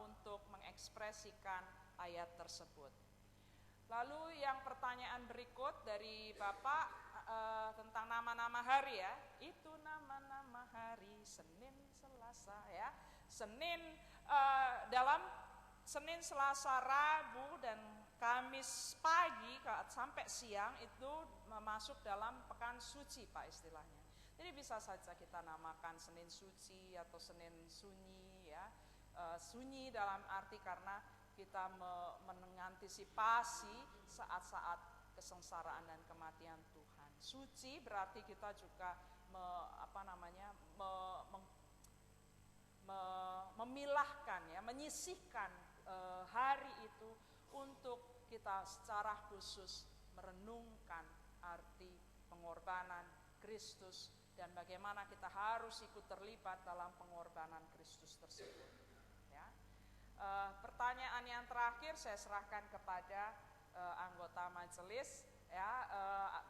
untuk mengekspresikan ayat tersebut. Lalu yang pertanyaan berikut dari Bapak tentang nama-nama hari ya. Itu nama-nama hari Senin, Selasa ya. Dalam Senin, Selasa, Rabu dan Kamis pagi sampai siang itu masuk dalam pekan suci Pak istilahnya. Jadi bisa saja kita namakan Senin suci atau Senin sunyi ya. Sunyi dalam arti karena kita mengantisipasi saat-saat kesengsaraan dan kematian Tuhan. Suci berarti kita juga memilahkan ya, menyisihkan hari itu untuk kita secara khusus merenungkan arti pengorbanan Kristus dan bagaimana kita harus ikut terlibat dalam pengorbanan Kristus tersebut. Ya. Pertanyaan yang terakhir saya serahkan kepada anggota majelis. Ya,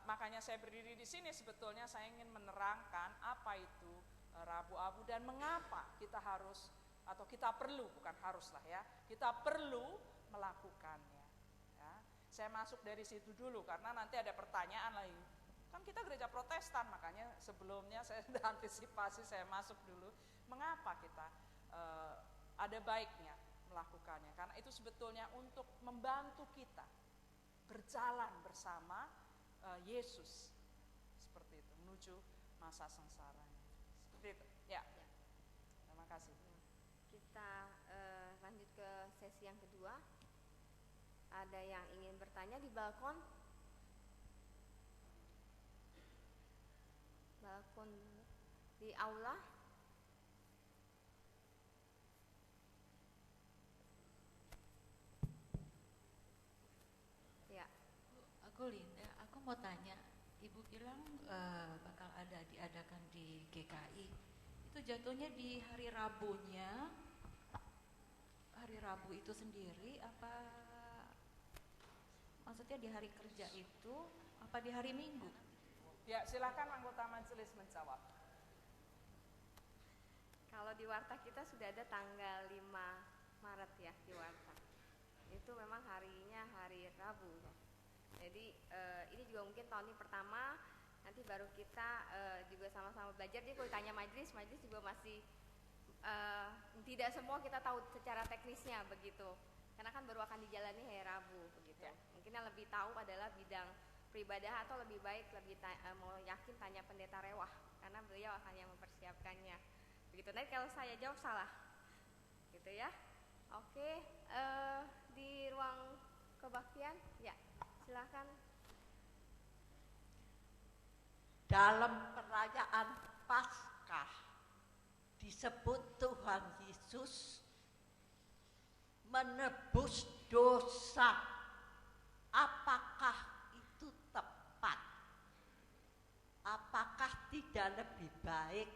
makanya saya berdiri di sini sebetulnya saya ingin menerangkan apa itu Rabu Abu dan mengapa kita harus atau kita perlu, bukan haruslah ya, kita perlu melakukannya. Ya. Saya masuk dari situ dulu karena nanti ada pertanyaan lagi. Kan kita gereja Protestan, makanya sebelumnya saya sudah antisipasi, saya masuk dulu. Mengapa kita ada baiknya melakukannya? Karena itu sebetulnya untuk membantu kita berjalan bersama Yesus seperti itu menuju masa sengsaranya. Seperti itu. Ya. Terima kasih. Kita lanjut ke sesi yang kedua. Ada yang ingin bertanya di balkon? Balkon di aula? Ya. Aku Linda, aku mau tanya, Ibu bilang bakal diadakan di GKI. Itu jatuhnya di hari Rabunya, hari Rabu itu sendiri apa maksudnya di hari kerja itu apa di hari Minggu? Ya, silakan anggota majelis menjawab. Kalau di warta kita sudah ada tanggal 5 Maret ya di warta. Itu memang harinya hari Rabu. Jadi ini juga mungkin tahun ini pertama, nanti baru kita juga sama-sama belajar. Jadi kalau ditanya majelis juga masih tidak semua kita tahu secara teknisnya begitu. Karena kan baru akan dijalani hari Rabu begitu. Ya. Mungkin yang lebih tahu adalah bidang peribadah atau lebih baik mau yakin tanya pendeta Rewah karena beliau akan yang mempersiapkannya. Begitu. Nanti kalau saya jawab salah. Gitu ya. Oke, di ruang kebaktian, ya. Silakan. Dalam perayaan Paskah disebut Tuhan Yesus menebus dosa. Apakah itu tepat? Apakah tidak lebih baik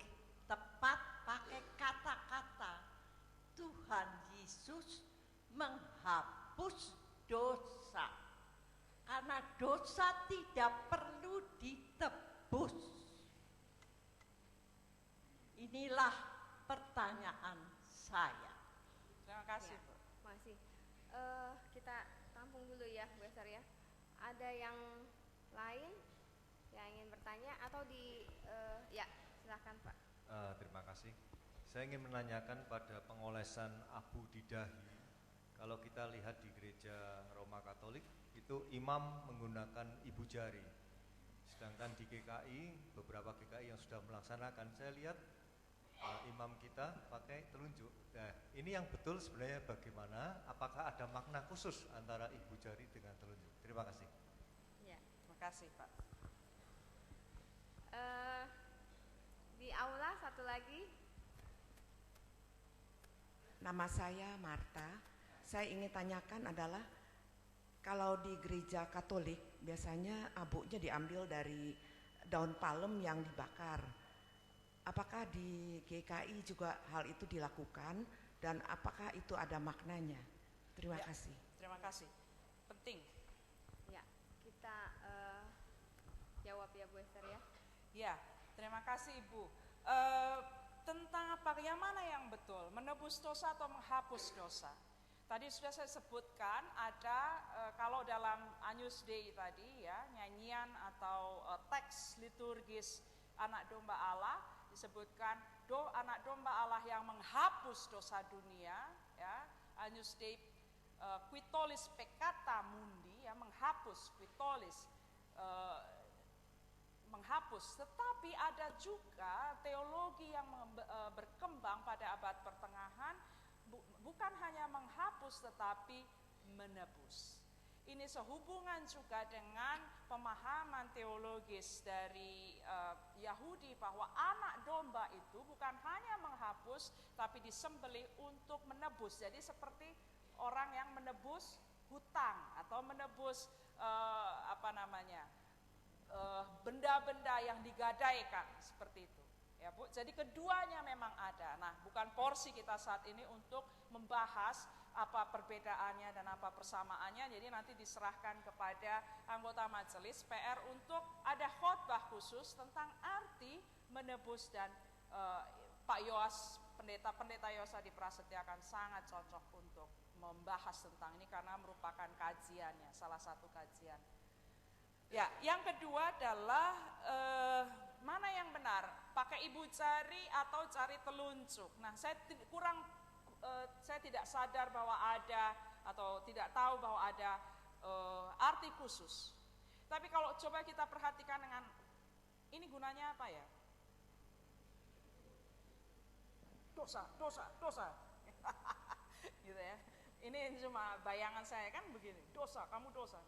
tepat pakai kata-kata Tuhan Yesus menghapus dosa? Karena dosa tidak perlu ditebus. Inilah pertanyaan saya. Terima kasih, Bu. Terima kasih. Kita tampung dulu ya, Bu Esther ya. Ada yang lain yang ingin bertanya atau ya, silakan Pak. Terima kasih. Saya ingin menanyakan pada pengolesan abu di dahi. Kalau kita lihat di gereja Roma Katolik, itu imam menggunakan ibu jari. Sedangkan di GKI, beberapa GKI yang sudah melaksanakan, saya lihat imam kita pakai telunjuk. Nah, ini yang betul sebenarnya bagaimana? Apakah ada makna khusus antara ibu jari dengan telunjuk? Terima kasih. Ya, terima kasih Pak. Di aula satu lagi, Nama saya Marta. Saya ingin tanyakan adalah kalau di gereja Katolik biasanya abunya diambil dari daun palem yang dibakar. Apakah di GKI juga hal itu dilakukan dan apakah itu ada maknanya? Terima kasih. Terima kasih. Penting. Ya, kita jawab ya Bu Esther ya. Ya, terima kasih Ibu. Tentang apa, yang mana yang betul, menebus dosa atau menghapus dosa? Tadi sudah saya sebutkan ada kalau dalam Agnus Dei tadi ya, nyanyian atau teks liturgis anak domba Allah disebutkan anak domba Allah yang menghapus dosa dunia ya, Agnus Dei quitolis peccata mundi ya, menghapus quitolis menghapus. Tetapi ada juga teologi yang berkembang pada abad pertengahan, bukan hanya menghapus tetapi menebus. Ini sehubungan juga dengan pemahaman teologis dari Yahudi bahwa anak domba itu bukan hanya menghapus tapi disembelih untuk menebus. Jadi seperti orang yang menebus hutang atau menebus benda-benda yang digadaikan seperti itu. Ya Bu, jadi keduanya memang ada. Nah, bukan porsi kita saat ini untuk membahas apa perbedaannya dan apa persamaannya. Jadi nanti diserahkan kepada anggota majelis PR untuk ada khotbah khusus tentang arti menebus dan Pak Yoas, pendeta Yosa di Prasetya akan sangat cocok untuk membahas tentang ini karena merupakan kajiannya, salah satu kajian. Ya, yang kedua adalah mana yang benar, pakai ibu jari atau jari telunjuk. Nah, saya tidak sadar bahwa ada atau tidak tahu bahwa ada arti khusus. Tapi kalau coba kita perhatikan dengan ini gunanya apa ya? Dosa. Gitu ya. Ini cuma bayangan saya kan begini, dosa, kamu dosa.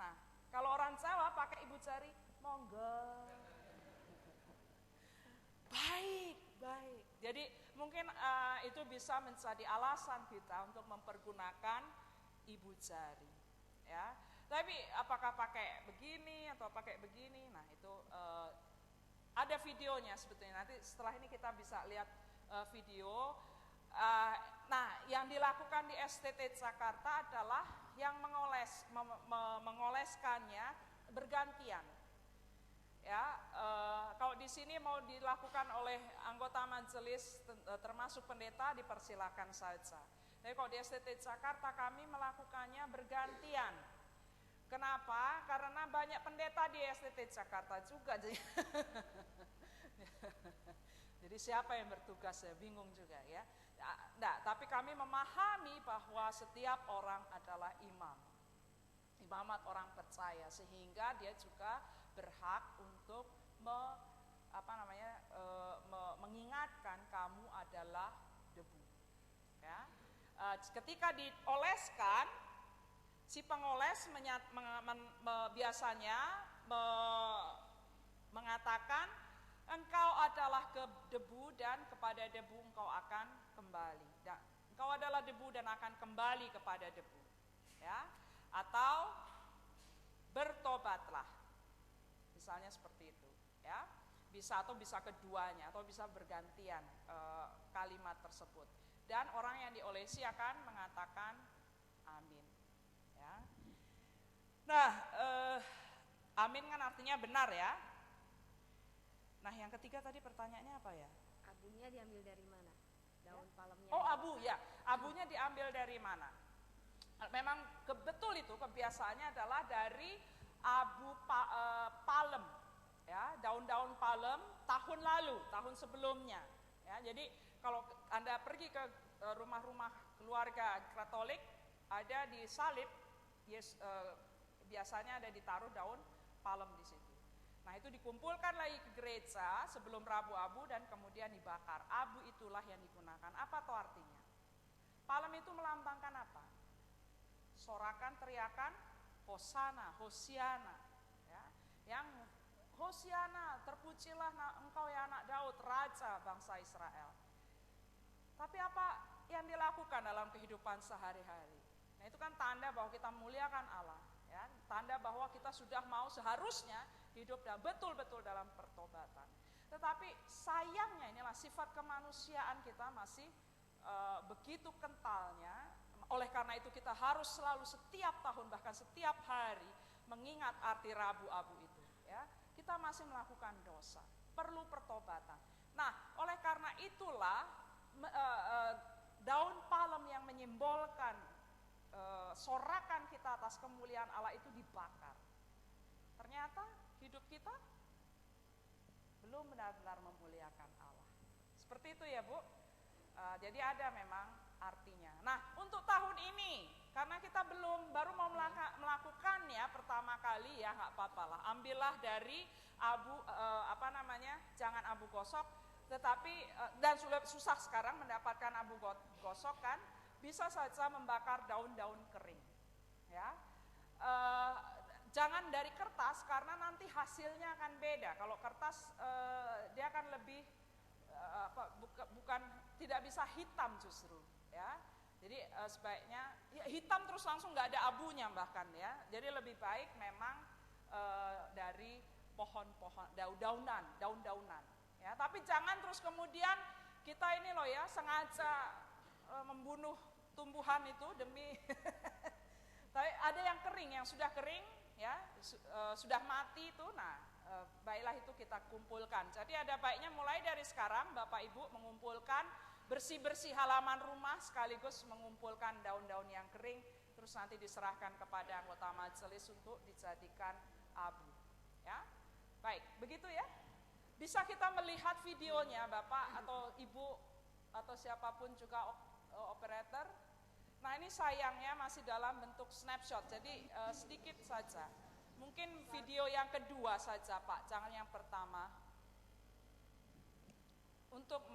Nah, kalau orang Jawa pakai ibu jari, monggo. Baik. Jadi mungkin itu bisa menjadi alasan kita untuk mempergunakan ibu jari. Ya. Tapi apakah pakai begini atau pakai begini? Nah, itu ada videonya sebetulnya. Nanti setelah ini kita bisa lihat video. Nah, yang dilakukan di STT Jakarta adalah yang mengoleskannya bergantian. Ya, kalau di sini mau dilakukan oleh anggota majelis termasuk pendeta dipersilakan saja. Tapi kalau di STT Jakarta kami melakukannya bergantian. Kenapa? Karena banyak pendeta di STT Jakarta juga. Jadi siapa yang bertugas, saya bingung juga ya. Nah, tapi kami memahami bahwa setiap orang adalah imam. Imamat orang percaya, sehingga dia juga berhak untuk mengingatkan kamu adalah debu. Ya. Ketika dioleskan, si pengoles biasanya mengatakan engkau adalah debu dan kepada debu engkau akan kembali. Engkau adalah debu dan akan kembali kepada debu. Ya. Atau bertobatlah. Misalnya seperti itu, ya. Bisa atau bisa keduanya atau bisa bergantian kalimat tersebut. Dan orang yang diolesi akan mengatakan amin. Ya. Nah, amin kan artinya benar ya. Nah, yang ketiga tadi pertanyaannya apa ya? Abunya diambil dari mana? Daun palemnya. Oh, abu ya. Abunya diambil dari mana? Memang betul itu kebiasaannya adalah dari abu palem. Ya, daun-daun palem tahun lalu, tahun sebelumnya. Ya, jadi kalau Anda pergi ke rumah-rumah keluarga Katolik, ada di salib, biasanya ada ditaruh daun palem di situ. Nah, itu dikumpulkan lagi ke gereja sebelum Rabu Abu dan kemudian dibakar. Abu itulah yang digunakan. Apa tuh artinya? Palem itu melambangkan apa? Sorakan, teriakan, Hosana, Hosiana. Ya. Yang Hosiana, terpujilah engkau ya anak Daud, raja bangsa Israel. Tapi apa yang dilakukan lakukan dalam kehidupan sehari-hari. Nah, itu kan tanda bahwa kita memuliakan Allah, ya. Tanda bahwa kita sudah mau seharusnya hidup dan betul-betul dalam pertobatan. Tetapi sayangnya inilah sifat kemanusiaan kita masih begitu kentalnya. Oleh karena itu kita harus selalu setiap tahun bahkan setiap hari mengingat arti Rabu Abu itu, ya. Kita masih melakukan dosa, perlu pertobatan. Nah, oleh karena itulah daun palem yang menyimbolkan sorakan kita atas kemuliaan Allah itu dibakar. Ternyata hidup kita belum benar-benar memuliakan Allah. Seperti itu ya, Bu. Jadi ada memang artinya. Nah, untuk tahun ini karena kita baru mau melakukan ya pertama kali ya, nggak apa-apa lah. Ambillah dari abu jangan abu gosok, tetapi dan susah sekarang mendapatkan abu gosok kan, bisa saja membakar daun-daun kering, ya. Jangan dari kertas karena nanti hasilnya akan beda. Kalau kertas dia akan lebih bukan tidak bisa hitam justru, ya. Jadi sebaiknya ya, hitam terus langsung nggak ada abunya bahkan ya. Jadi lebih baik memang dari pohon-pohon, daun-daunan. Ya, tapi jangan terus kemudian kita ini loh ya sengaja membunuh tumbuhan itu demi. Tapi ada yang kering, yang sudah kering ya sudah mati itu. Nah, baiklah itu kita kumpulkan. Jadi ada baiknya mulai dari sekarang Bapak Ibu mengumpulkan bersih-bersih halaman rumah sekaligus mengumpulkan daun-daun yang kering terus nanti diserahkan kepada anggota majelis untuk dijadikan abu. Ya, baik, begitu ya. Bisa kita melihat videonya Bapak atau Ibu atau siapapun juga operator. Nah ini sayangnya masih dalam bentuk snapshot, jadi sedikit saja. Mungkin video yang kedua saja Pak, jangan yang pertama. Untuk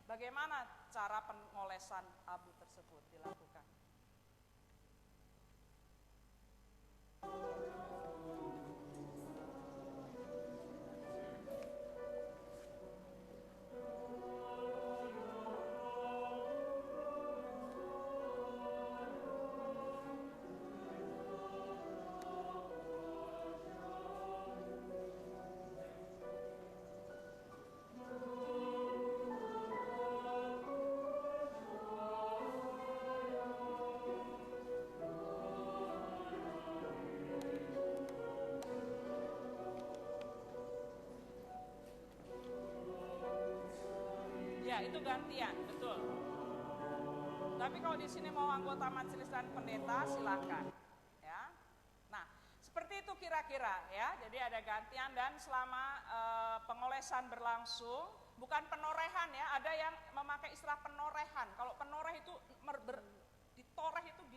bagaimana cara pengolesan abu tersebut dilakukan. Ya, itu gantian, betul. Tapi kalau di sini mau anggota majelis dan pendeta, silakan. Ya. Nah, seperti itu kira-kira ya. Jadi ada gantian dan selama pengolesan berlangsung, bukan penorehan ya. Ada yang memakai istilah penorehan. Kalau penoreh itu ditoreh itu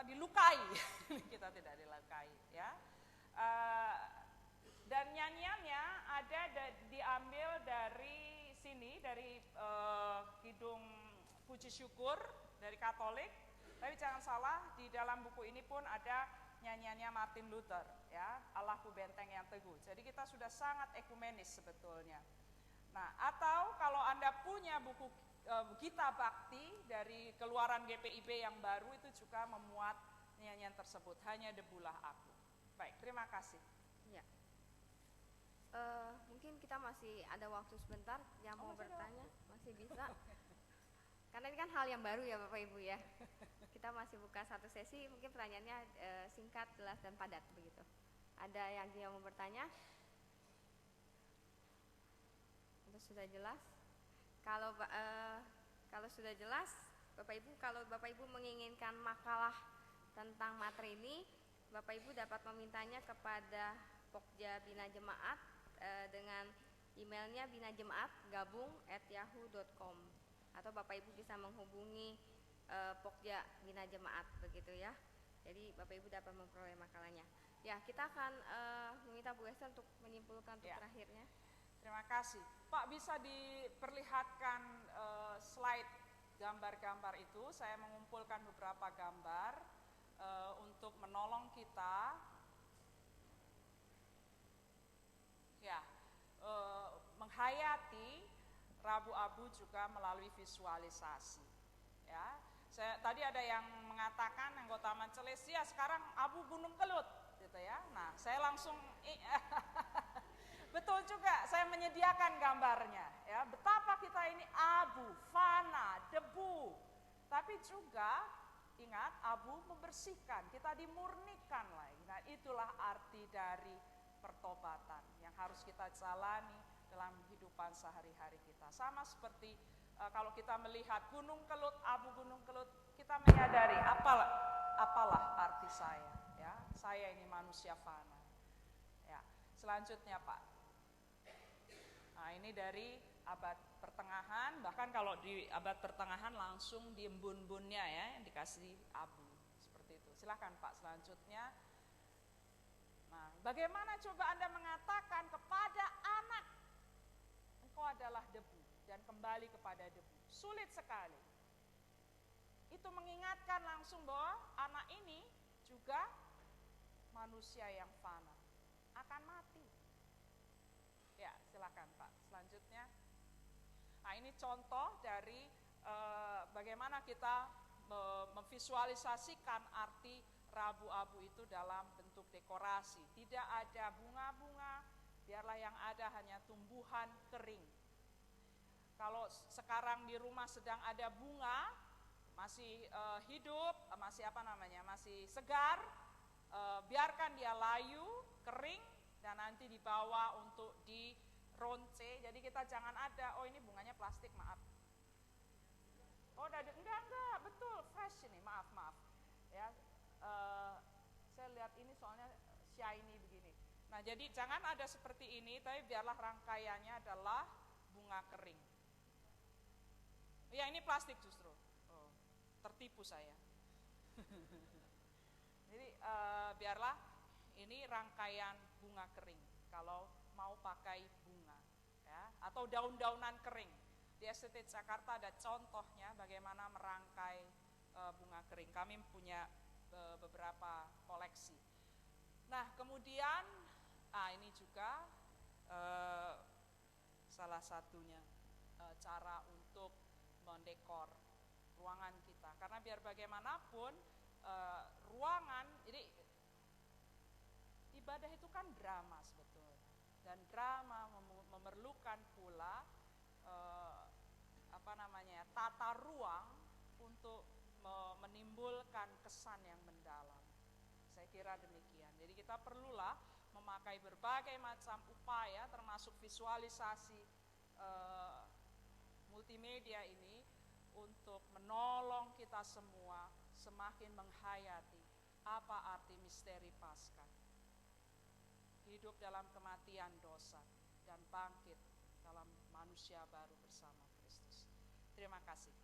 dilukai. Kita tidak dilukai ya. Dan nyanyiannya ada diambil dari sini, dari Kidung Puji Syukur dari Katolik. Tapi jangan salah, di dalam buku ini pun ada nyanyiannya Martin Luther, ya, Allahku benteng yang teguh. Jadi kita sudah sangat ekumenis sebetulnya. Nah, atau kalau Anda punya buku Gita Bakti dari keluaran GPIB yang baru itu juga memuat nyanyian tersebut, Hanya Debulah Aku. Baik, terima kasih. Ya. Mungkin kita masih ada waktu sebentar yang mau bertanya, masih bisa. Karena ini kan hal yang baru ya Bapak Ibu ya. Kita masih buka satu sesi, mungkin pertanyaannya singkat, jelas dan padat begitu. Ada yang mau bertanya? Atau sudah jelas? Kalau sudah jelas, Bapak Ibu, kalau Bapak Ibu menginginkan makalah tentang materi ini, Bapak Ibu dapat memintanya kepada Pokja Bina Jemaat dengan emailnya binajemaatgabung@yahoo.com, atau Bapak Ibu bisa menghubungi Pokja Bina Jemaat begitu ya. Jadi Bapak Ibu dapat memperoleh makalahnya. Ya, kita akan meminta Bu Esther untuk menyimpulkan untuk terakhirnya. Terima kasih. Pak, bisa diperlihatkan slide gambar-gambar itu. Saya mengumpulkan beberapa gambar untuk menolong kita menghayati Rabu Abu juga melalui visualisasi. Ya, tadi ada yang mengatakan anggota Majelis, ya sekarang Abu Gunung Kelut, gitu ya. Nah, saya langsung betul juga, saya menyediakan gambarnya. Ya, betapa kita ini abu, fana, debu, tapi juga ingat abu membersihkan, kita dimurnikan lagi. Nah, itulah arti dari pertobatan yang harus kita jalani dalam kehidupan sehari-hari kita. Sama seperti kalau kita melihat Gunung Kelut, Abu Gunung Kelut, kita menyadari apalah arti saya, ya. Saya ini manusia fana. Ya, selanjutnya Pak. Nah, ini dari abad pertengahan, bahkan kalau di abad pertengahan langsung di embun-embunnya ya, yang dikasih abu. Seperti itu. Silakan Pak selanjutnya. Nah, bagaimana coba Anda mengatakan kepada anak engkau adalah debu dan kembali kepada debu? Sulit sekali. Itu mengingatkan langsung bahwa anak ini juga manusia yang fana, akan mati. Ya, silakan Pak. Selanjutnya. Nah, ini contoh dari bagaimana kita memvisualisasikan arti Rabu Abu itu dalam bentuk dekorasi. Tidak ada bunga-bunga, biarlah yang ada hanya tumbuhan kering. Kalau sekarang di rumah sedang ada bunga, masih hidup, masih masih segar, biarkan dia layu, kering, dan nanti dibawa untuk dironce. Jadi kita jangan ada, oh ini bunganya plastik, maaf. Oh enggak, betul, fresh ini, maaf. Ya, saya lihat ini soalnya shiny begini. Nah, jadi jangan ada seperti ini, tapi biarlah rangkaiannya adalah bunga kering. Ya, ini plastik justru. Oh, tertipu saya. Jadi biarlah ini rangkaian bunga kering. Kalau mau pakai bunga, ya, atau daun-daunan kering. Di STT Jakarta ada contohnya bagaimana merangkai bunga kering. Kami punya beberapa koleksi. Nah, kemudian ini juga salah satunya cara untuk mendekor ruangan kita. Karena biar bagaimanapun ruangan, jadi ibadah itu kan drama sebetulnya. Dan drama memerlukan pula tata ruang untuk menimbulkan kesan yang mendalam. Saya kira demikian. Jadi kita perlulah memakai berbagai macam upaya termasuk visualisasi multimedia ini untuk menolong kita semua semakin menghayati apa arti misteri Paskah. Hidup dalam kematian dosa dan bangkit dalam manusia baru bersama Kristus. Terima kasih.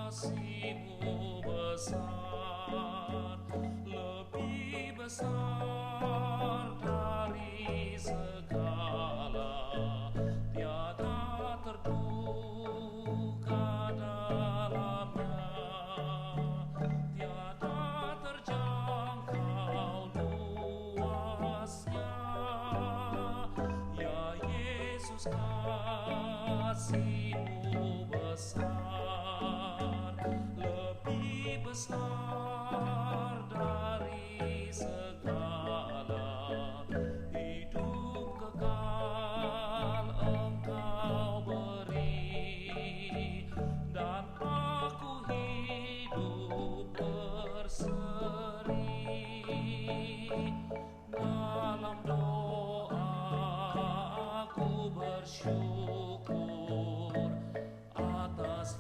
Kasih-Mu besar, lebih besar dari segala, tiada terduga dalamnya, tiada terjangkau luasnya. Ya Yesus, kasih-Mu besar, lebih besar dari segala, hidup kekal Engkau beri, dan aku hidup berseri. Dalam doa aku bersyukur atas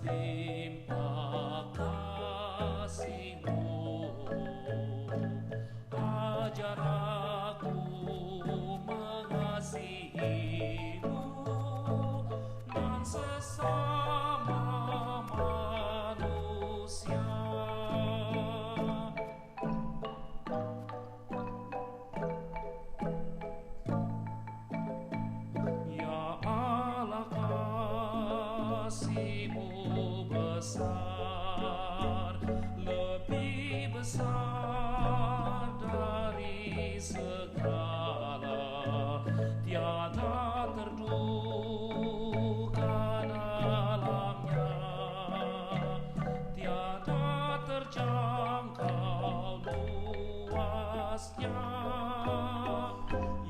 lebih besar dari segala, tiada terduga dalamnya, tiada terjangkau luasnya.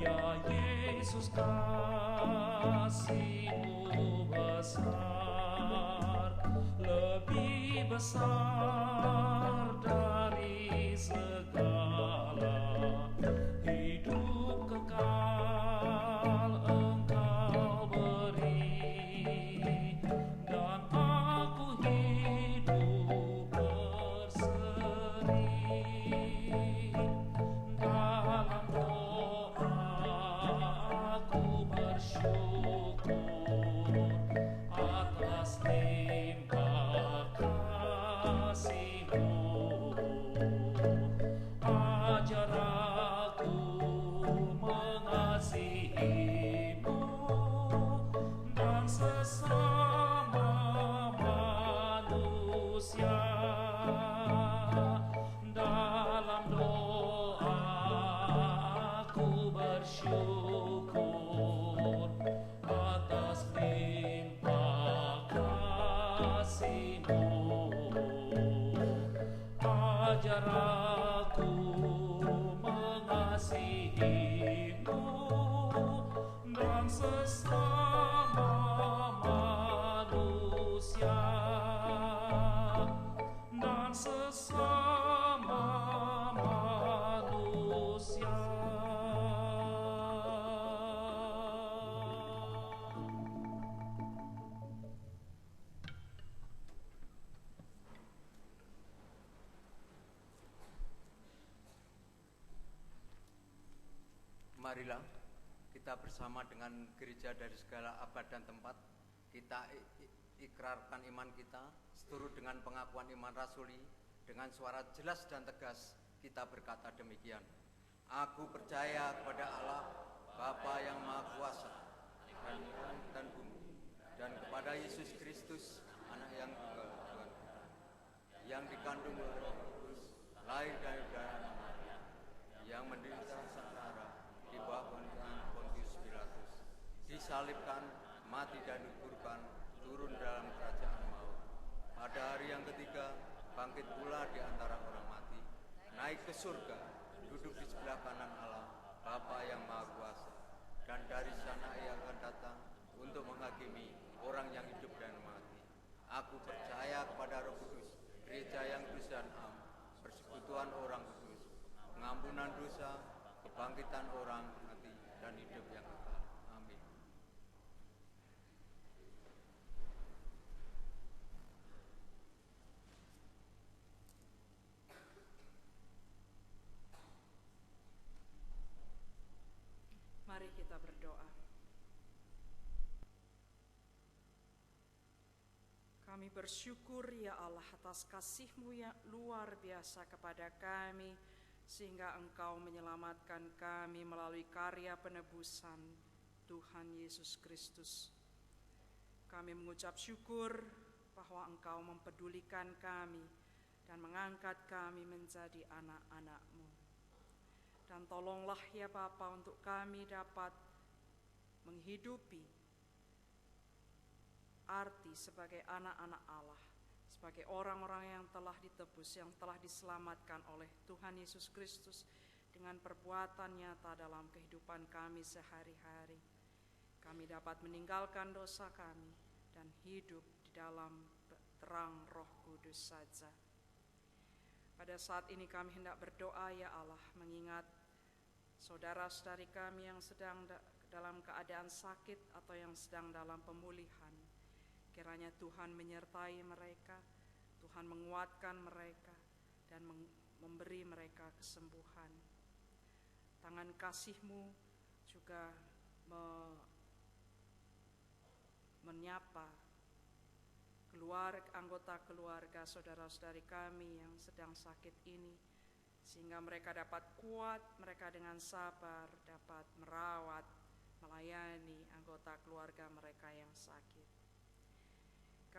Ya Yesus, kasih-Mu besar, lebih besar dari segala, hidup kekal Engkau beri, dan aku hidup berseri. Dalam doa aku bersyukur atas limpah kasih-Mu. Ajar aku mengasihi-Mu dan sesama manusia. Dalam doa aku bersyukur atas limpah kasih-Mu. Ajar aku mengasihi-Mu dan sesama manusia, dan sesama manusia. Marilah kita bersama dengan gereja dari segala abad dan tempat, kita ikrarkan iman kita seturut dengan pengakuan iman rasuli. Dengan suara jelas dan tegas kita berkata demikian: Aku percaya kepada Allah Bapa yang Maha Kuasa dan langit dan bumi, dan kepada Yesus Kristus Anak yang tunggal Tuhan kita, yang dikandung oleh Roh Kudus, lahir dari darah Maria, yang menderita sengsara di bawah pemerintahan Pontius Pilatus, disalibkan, mati dan dikuburkan, turun dalam kerajaan maut. Pada hari yang ketiga, bangkit pula di antara orang mati, naik ke surga, duduk di sebelah kanan Allah, Bapa yang Maha Kuasa, dan dari sana Ia akan datang untuk menghakimi orang yang hidup dan mati. Aku percaya kepada Roh Kudus, gereja yang kudus dan am, persekutuan orang kudus, pengampunan dosa, kebangkitan orang mati, dan hidup yang kekal. Amin. Mari kita berdoa. Kami bersyukur ya Allah atas kasih-Mu yang luar biasa kepada kami, sehingga Engkau menyelamatkan kami melalui karya penebusan Tuhan Yesus Kristus. Kami mengucap syukur bahwa Engkau mempedulikan kami dan mengangkat kami menjadi anak-anak-Mu. Dan tolonglah ya Bapa untuk kami dapat menghidupi arti sebagai anak-anak Allah, sebagai orang-orang yang telah ditebus, yang telah diselamatkan oleh Tuhan Yesus Kristus dengan perbuatan nyata dalam kehidupan kami sehari-hari. Kami dapat meninggalkan dosa kami dan hidup di dalam terang Roh Kudus saja. Pada saat ini kami hendak berdoa ya Allah, mengingat saudara-saudari kami yang sedang dalam keadaan sakit atau yang sedang dalam pemulihan. Kiranya Tuhan menyertai mereka, Tuhan menguatkan mereka, dan memberi mereka kesembuhan. Tangan kasih-Mu juga menyapa anggota keluarga saudara-saudari kami yang sedang sakit ini, sehingga mereka dapat kuat, mereka dengan sabar dapat merawat, melayani anggota keluarga mereka yang sakit.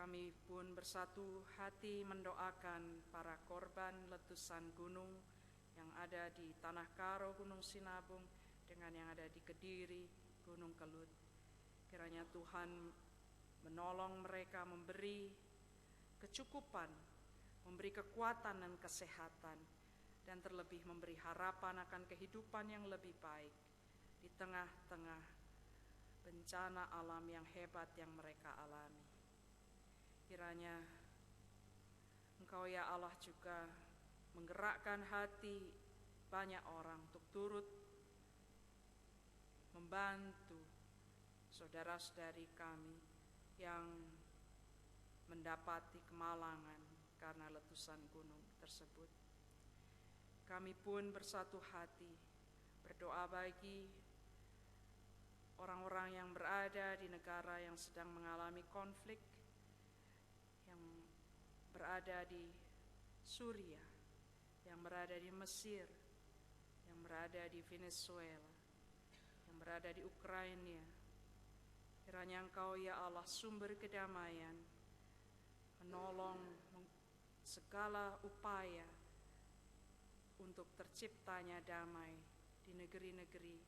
Kami pun bersatu hati mendoakan para korban letusan gunung yang ada di Tanah Karo, Gunung Sinabung, dengan yang ada di Kediri, Gunung Kelut. Kiranya Tuhan menolong mereka, memberi kecukupan, memberi kekuatan dan kesehatan, dan terlebih memberi harapan akan kehidupan yang lebih baik di tengah-tengah bencana alam yang hebat yang mereka alami. Kiranya Engkau ya Allah juga menggerakkan hati banyak orang untuk turut membantu saudara-saudari kami yang mendapati kemalangan karena letusan gunung tersebut. Kami pun bersatu hati berdoa bagi orang-orang yang berada di negara yang sedang mengalami konflik, yang berada di Suriah, yang berada di Mesir, yang berada di Venezuela, yang berada di Ukraina. Kiranya Engkau ya Allah sumber kedamaian, menolong segala upaya untuk terciptanya damai di negeri-negeri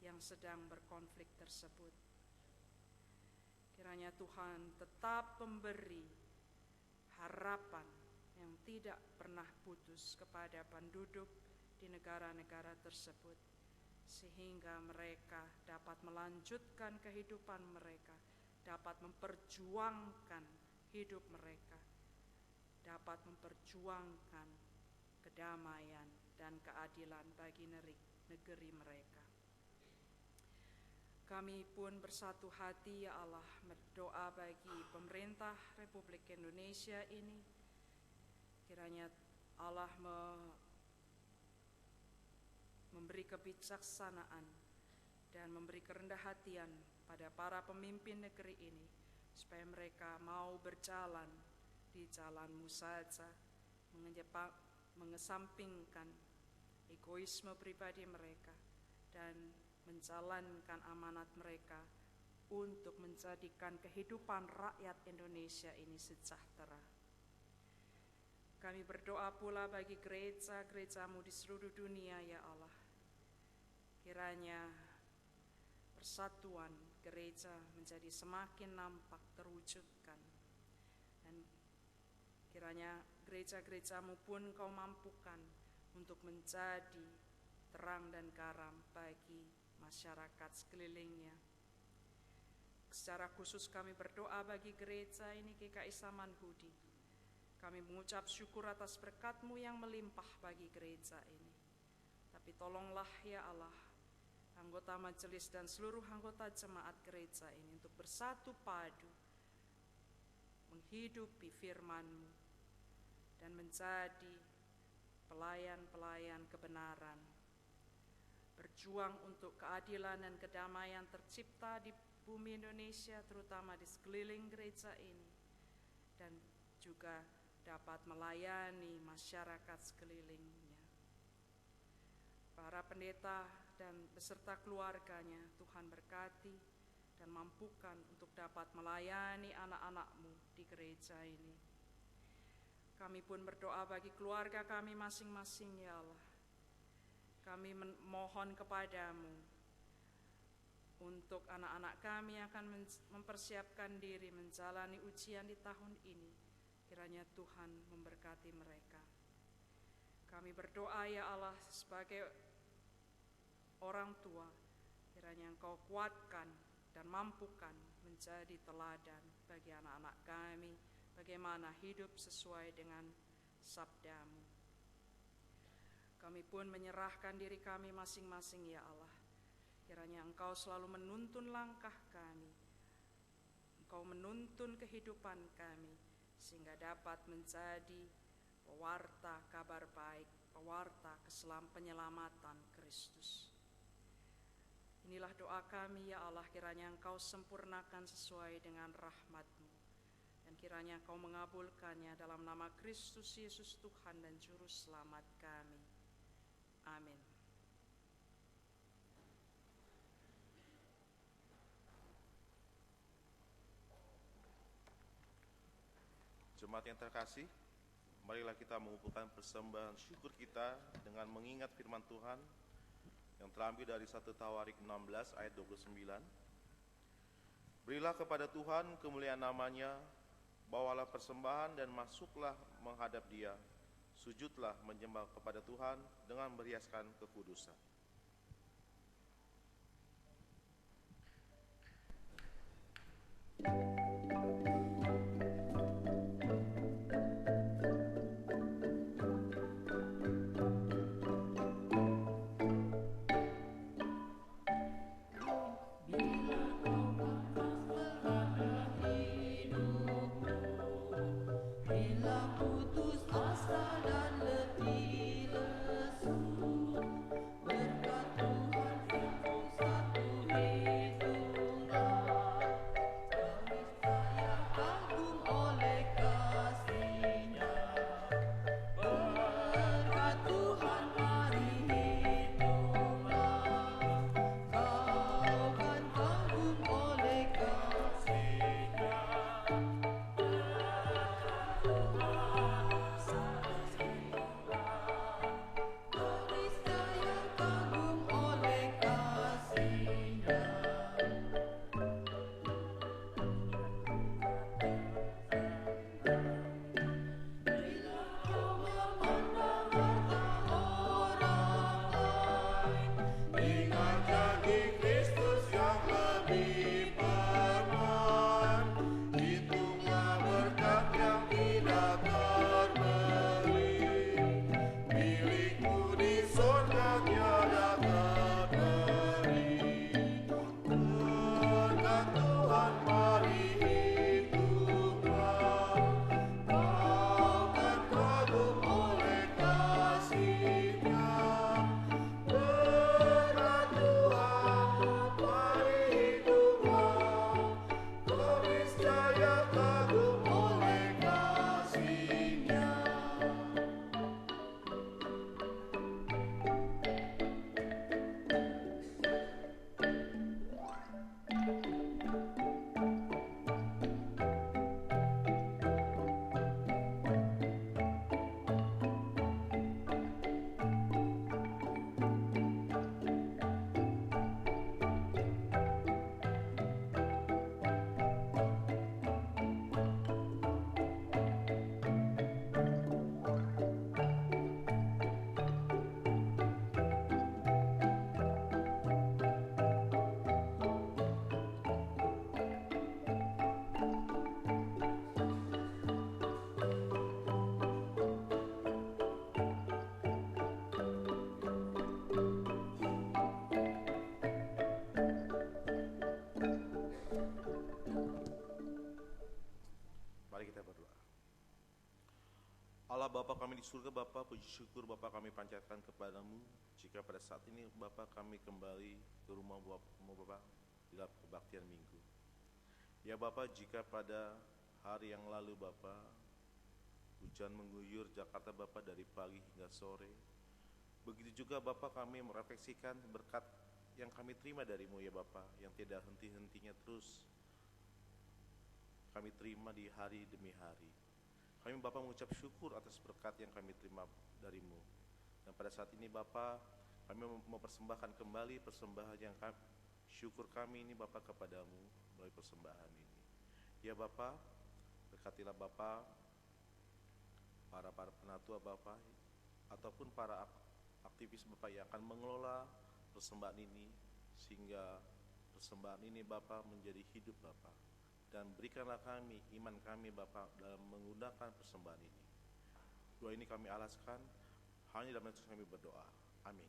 yang sedang berkonflik tersebut. Kiranya Tuhan tetap memberi harapan yang tidak pernah putus kepada penduduk di negara-negara tersebut, sehingga mereka dapat melanjutkan kehidupan mereka, dapat memperjuangkan hidup mereka, dapat memperjuangkan kedamaian dan keadilan bagi negeri mereka. Kami pun bersatu hati ya Allah berdoa bagi pemerintah Republik Indonesia ini. Kiranya Allah memberi kebijaksanaan dan memberi kerendah hatian pada para pemimpin negeri ini, supaya mereka mau berjalan di jalan-Mu saja, mengesampingkan egoisme pribadi mereka dan menjalankan amanat mereka untuk menjadikan kehidupan rakyat Indonesia ini sejahtera. Kami berdoa pula bagi gereja-gereja-Mu di seluruh dunia ya Allah. Kiranya persatuan gereja menjadi semakin nampak terwujudkan, dan kiranya gereja-gereja-Mu pun Kau mampukan untuk menjadi terang dan garam bagi masyarakat sekelilingnya. Secara khusus kami berdoa bagi gereja ini GKI Samanhudi. Kami mengucap syukur atas berkat-Mu yang melimpah bagi gereja ini. Tapi tolonglah ya Allah, anggota majelis dan seluruh anggota jemaat gereja ini untuk bersatu padu, menghidupi firman-Mu, dan menjadi pelayan-pelayan kebenaran, berjuang untuk keadilan dan kedamaian tercipta di bumi Indonesia, terutama di sekeliling gereja ini, dan juga dapat melayani masyarakat sekelilingnya. Para pendeta dan beserta keluarganya Tuhan berkati dan mampukan untuk dapat melayani anak-anak-Mu di gereja ini. Kami pun berdoa bagi keluarga kami masing-masing ya Allah. Kami mohon kepadamu untuk anak-anak kami yang akan mempersiapkan diri menjalani ujian di tahun ini. Kiranya Tuhan memberkati mereka. Kami berdoa ya Allah sebagai orang tua, kiranya Engkau kuatkan dan mampukan menjadi teladan bagi anak-anak kami, bagaimana hidup sesuai dengan sabda-Mu. Kami pun menyerahkan diri kami masing-masing ya Allah. Kiranya Engkau selalu menuntun langkah kami. Engkau menuntun kehidupan kami sehingga dapat menjadi pewarta kabar baik, pewarta penyelamatan Kristus. Inilah doa kami ya Allah, kiranya Engkau sempurnakan sesuai dengan rahmat-Mu. Dan kiranya Engkau mengabulkannya dalam nama Kristus Yesus Tuhan dan Juru Selamat kami. Amin. Jemaat yang terkasih, marilah kita mengumpulkan persembahan syukur kita dengan mengingat firman Tuhan yang terambil dari 1 Tawarik 16 ayat 29. Berilah kepada Tuhan kemuliaan namanya, bawalah persembahan dan masuklah menghadap Dia. Sujudlah menyembah kepada Tuhan dengan meriaskan kekudusan. Allah Bapa kami di surga, Bapa, puji syukur Bapa kami panjatkan kepadamu jika pada saat ini Bapa kami kembali ke rumah Bapa dalam kebaktian minggu. Ya Bapa, jika pada hari yang lalu Bapa hujan mengguyur Jakarta Bapa dari pagi hingga sore, begitu juga Bapa kami merefleksikan berkat yang kami terima darimu ya Bapa, yang tidak henti-hentinya terus kami terima di hari demi hari. Kami Bapa mengucap syukur atas berkat yang kami terima darimu. Dan pada saat ini Bapa, kami mempersembahkan kembali persembahan yang syukur kami ini Bapa kepadamu melalui persembahan ini. Ya Bapa, berkatilah Bapa para penatua Bapa ataupun para aktivis Bapa yang akan mengelola persembahan ini, sehingga persembahan ini Bapa menjadi hidup Bapa. Dan berikanlah kami, iman kami Bapa dalam menggunakan persembahan ini. Doa ini kami alaskan hanya dalam Yesus kami berdoa. Amin.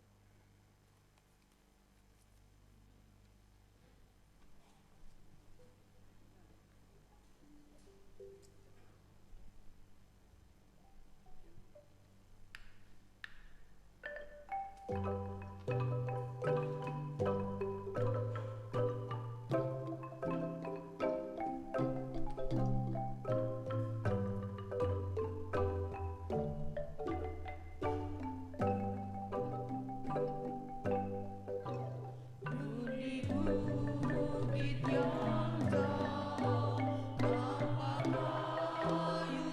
Bukit yang jauh, tanpa kayu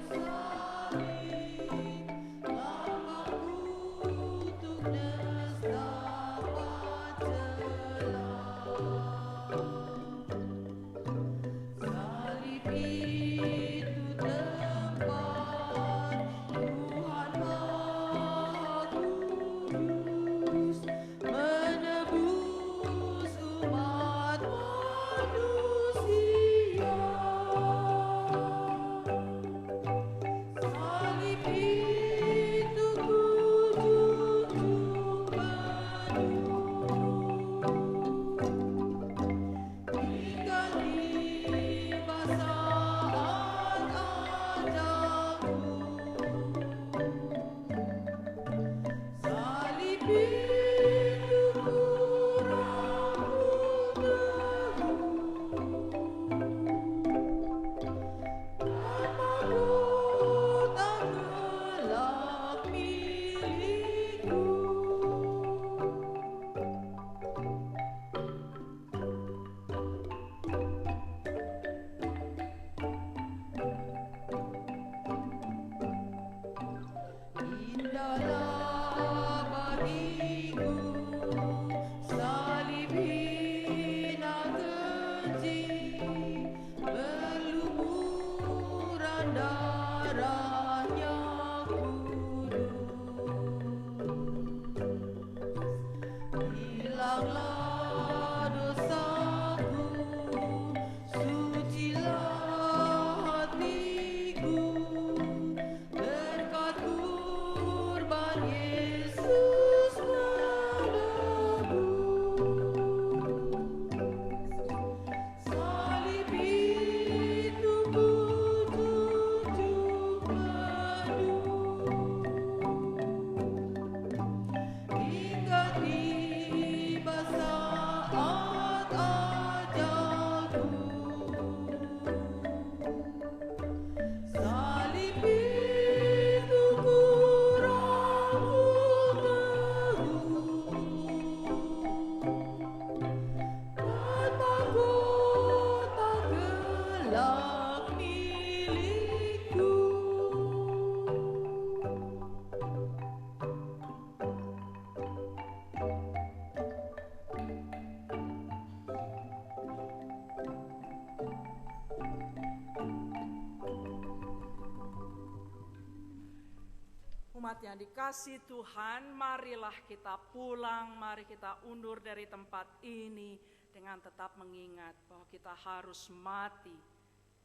Umat yang dikasihi Tuhan, marilah kita pulang, mari kita undur dari tempat ini dengan tetap mengingat bahwa kita harus mati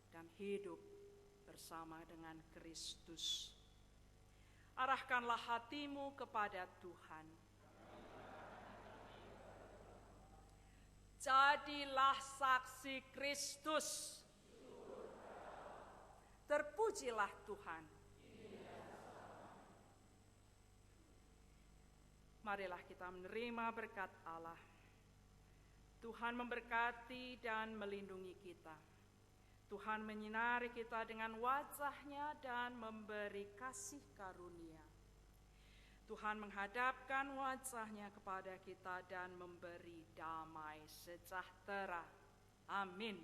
dan hidup bersama dengan Kristus. Arahkanlah hatimu kepada Tuhan. Jadilah saksi Kristus. Terpujilah Tuhan. Marilah kita menerima berkat Allah. Tuhan memberkati dan melindungi kita. Tuhan menyinari kita dengan wajah-Nya dan memberi kasih karunia. Tuhan menghadapkan wajah-Nya kepada kita dan memberi damai sejahtera. Amin.